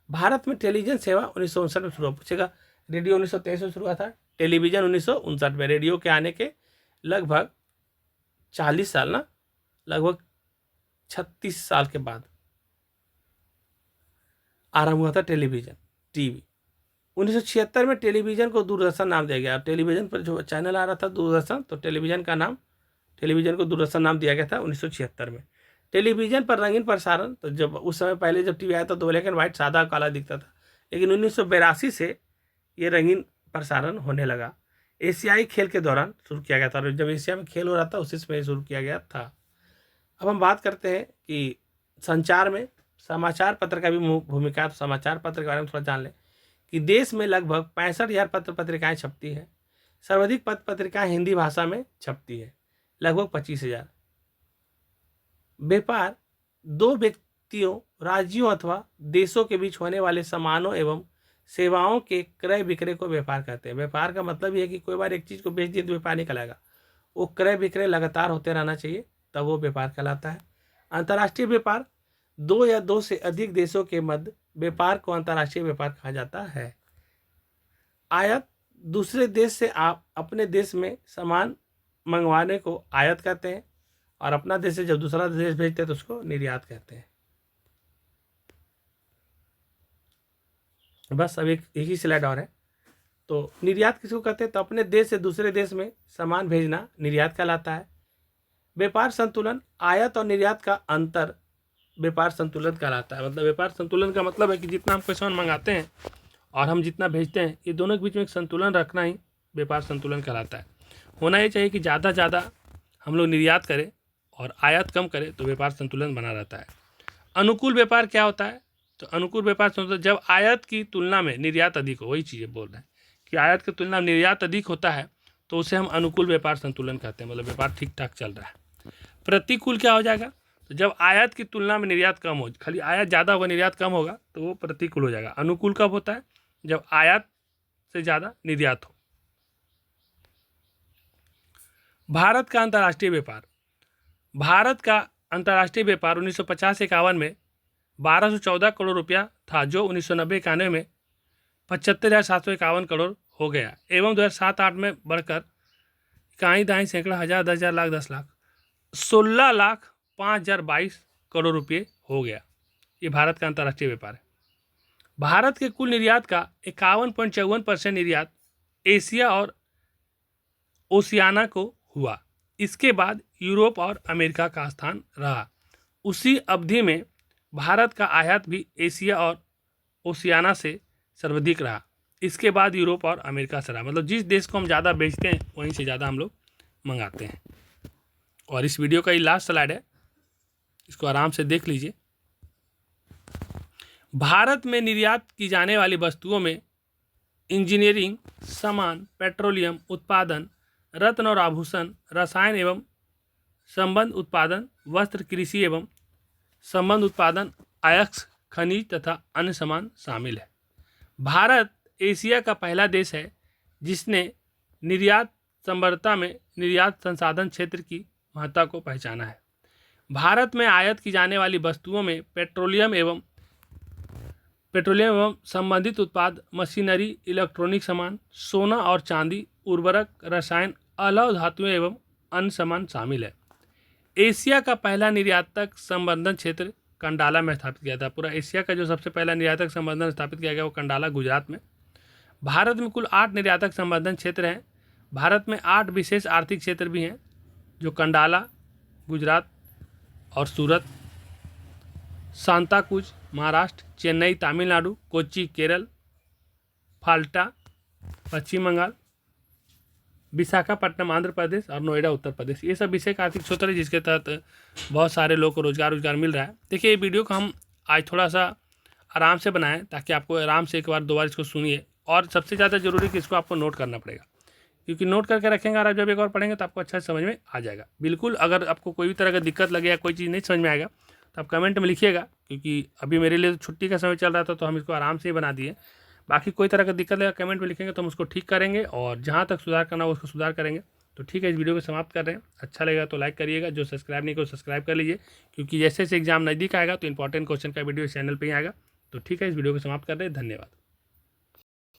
भारत में टेलीविजन सेवा 1959 में शुरू हुआ। पूछेगा रेडियो 1923 में शुरू हुआ था, टेलीविजन 1959 में। रेडियो के आने के लगभग 40 साल ना, लगभग 36 साल के बाद आरंभ हुआ था टेलीविजन, टीवी। 1976 में टेलीविजन को दूरदर्शन नाम दिया गया। टेलीविजन पर जो चैनल आ रहा था दूरदर्शन, तो टेलीविजन को दूरदर्शन नाम दिया गया था 1976 में। टेलीविजन पर रंगीन प्रसारण, तो जब उस समय पहले जब टीवी आया था तो ब्लैक एंड व्हाइट सादा काला दिखता था, लेकिन 1982 से ये रंगीन प्रसारण होने लगा। एशियाई खेल के दौरान शुरू किया गया था, जब एशिया में खेल हो रहा था उसी समय शुरू किया गया था। अब हम बात करते हैं कि संचार में समाचार पत्र का भी भूमिका। समाचार पत्र के बारे में थोड़ा जान लें कि देश में लगभग 65,000 पत्र पत्रिकाएं छपती है। सर्वाधिक पत्र पत्रिकाएं हिंदी भाषा में छपती है, लगभग 25,000। व्यापार दो व्यक्तियों, राज्यों अथवा देशों के बीच होने वाले सामानों एवं सेवाओं के क्रय विक्रय को व्यापार कहते हैं। व्यापार का मतलब यह है कि कोई बार एक चीज को बेच दिए तो व्यापार नहीं कहलाएगा, वो क्रय विक्रय लगातार होते रहना चाहिए, तब वो व्यापार कहलाता है। अंतर्राष्ट्रीय व्यापार, दो या दो से अधिक देशों के मध्य व्यापार को अंतर्राष्ट्रीय व्यापार कहा जाता है। आयात, दूसरे देश से आप अपने देश में सामान मंगवाने को आयात कहते हैं, और अपना देश से जब दूसरा देश भेजते हैं तो उसको निर्यात कहते हैं। बस अब एक ही स्लाइड और है। तो निर्यात किसको कहते हैं? तो अपने देश से दूसरे देश में सामान भेजना निर्यात कहलाता है। व्यापार संतुलन, आयात और निर्यात का अंतर व्यापार संतुलन कहलाता है। मतलब व्यापार संतुलन का मतलब है कि जितना हम कोई सामान मंगाते हैं और हम जितना भेजते हैं, ये दोनों के बीच में एक संतुलन रखना ही व्यापार संतुलन कहलाता है। होना ये चाहिए कि ज़्यादा ज़्यादा हम लोग निर्यात करें और आयात कम करें, तो व्यापार संतुलन बना रहता है। अनुकूल व्यापार क्या होता है? तो अनुकूल व्यापार संतुलन जब आयात की तुलना में निर्यात अधिक हो, वही चीज़ें बोल रहे हैं कि आयात की तुलना में निर्यात अधिक होता है, तो उसे हम अनुकूल व्यापार संतुलन कहते हैं। मतलब व्यापार ठीक ठाक चल रहा है। प्रतिकूल क्या हो जाएगा? तो जब आयात की तुलना में निर्यात कम हो, खाली आयात ज़्यादा होगा निर्यात कम होगा, तो वो प्रतिकूल हो जाएगा। अनुकूल कब होता है? जब आयात से ज़्यादा निर्यात हो। भारत का अंतर्राष्ट्रीय व्यापार, भारत का अंतर्राष्ट्रीय व्यापार 1950-51 में 1214 करोड़ रुपया था, जो 1990-91 में 75,751 करोड़ हो गया एवं 2007-8 में बढ़कर इकाई दाई सैकड़ा हज़ार 10,000 लाख 10 लाख 16,05,022 करोड़ रुपये हो गया। ये भारत का अंतर्राष्ट्रीय व्यापार है। भारत के कुल निर्यात का 51.54% निर्यात एशिया और ओशियाना को हुआ। इसके बाद यूरोप और अमेरिका का स्थान रहा। उसी अवधि में भारत का आयात भी एशिया और ओशियाना से सर्वाधिक रहा। इसके बाद यूरोप और अमेरिका से रहा। मतलब जिस देश को हम ज़्यादा बेचते हैं वहीं से ज़्यादा हम लोग मंगाते हैं। और इस वीडियो का ये लास्ट स्लाइड है, इसको आराम से देख लीजिए। भारत में निर्यात की जाने वाली वस्तुओं में इंजीनियरिंग सामान, पेट्रोलियम उत्पादन, रत्न और आभूषण, रसायन एवं संबंध उत्पादन, वस्त्र, कृषि एवं संबंध उत्पादन, अयस्क, खनिज तथा अन्य सामान शामिल है। भारत एशिया का पहला देश है जिसने निर्यात संबद्धता में निर्यात संसाधन क्षेत्र की महत्ता को पहचाना है। भारत में आयात की जाने वाली वस्तुओं में पेट्रोलियम एवं संबंधित उत्पाद, मशीनरी, इलेक्ट्रॉनिक सामान, सोना और चांदी, उर्वरक, रसायन, अलौह धातुएं एवं अन्य सामान शामिल है। एशिया का पहला निर्यातक संवर्धन क्षेत्र कंडाला में स्थापित किया था। पूरा एशिया का जो सबसे पहला निर्यातक संवर्धन स्थापित किया गया वो कंडाला, गुजरात में। भारत में कुल 8 निर्यातक संवर्धन क्षेत्र हैं। भारत में 8 विशेष आर्थिक क्षेत्र भी हैं, जो कंडाला, गुजरात और सूरत, सांताक्रूज महाराष्ट्र, चेन्नई तमिलनाडु, कोच्चि केरल, फाल्टा पश्चिम बंगाल, विशाखापट्टनम आंध्र प्रदेश और नोएडा उत्तर प्रदेश, ये सब विशेष आर्थिक क्षेत्र है जिसके तहत बहुत सारे लोगों को रोजगार मिल रहा है। देखिए, ये वीडियो को हम आज थोड़ा सा आराम से बनाएं ताकि आपको आराम से एक बार 2 बार इसको सुनिए, और सबसे ज़्यादा जरूरी कि इसको आपको नोट करना पड़ेगा, क्योंकि नोट करके रखेंगे और आप जब एक और पढ़ेंगे तो आपको अच्छा समझ में आ जाएगा। बिल्कुल, अगर आपको कोई भी तरह का दिक्कत लगे या कोई चीज़ नहीं समझ में आएगा तो आप कमेंट में लिखिएगा, क्योंकि अभी मेरे लिए छुट्टी का समय चल रहा था तो हम इसको आराम से ही बना दिए। बाकी कोई तरह का दिक्कत लगा कमेंट में लिखेंगे तो हम उसको ठीक करेंगे, और जहाँ तक सुधार करना हो उसको सुधार करेंगे। तो ठीक है, इस वीडियो को समाप्त कर रहे हैं। अच्छा लगेगा तो लाइक करिएगा, जो सब्सक्राइब नहीं करो सब्सक्राइब कर लीजिए, क्योंकि जैसे जैसे एग्जाम नज़दीक आएगा तो इंपॉर्टेंट क्वेश्चन का वीडियो इस चैनल पर ही आएगा। तो ठीक है, इस वीडियो को समाप्त कर रहे हैं। धन्यवाद।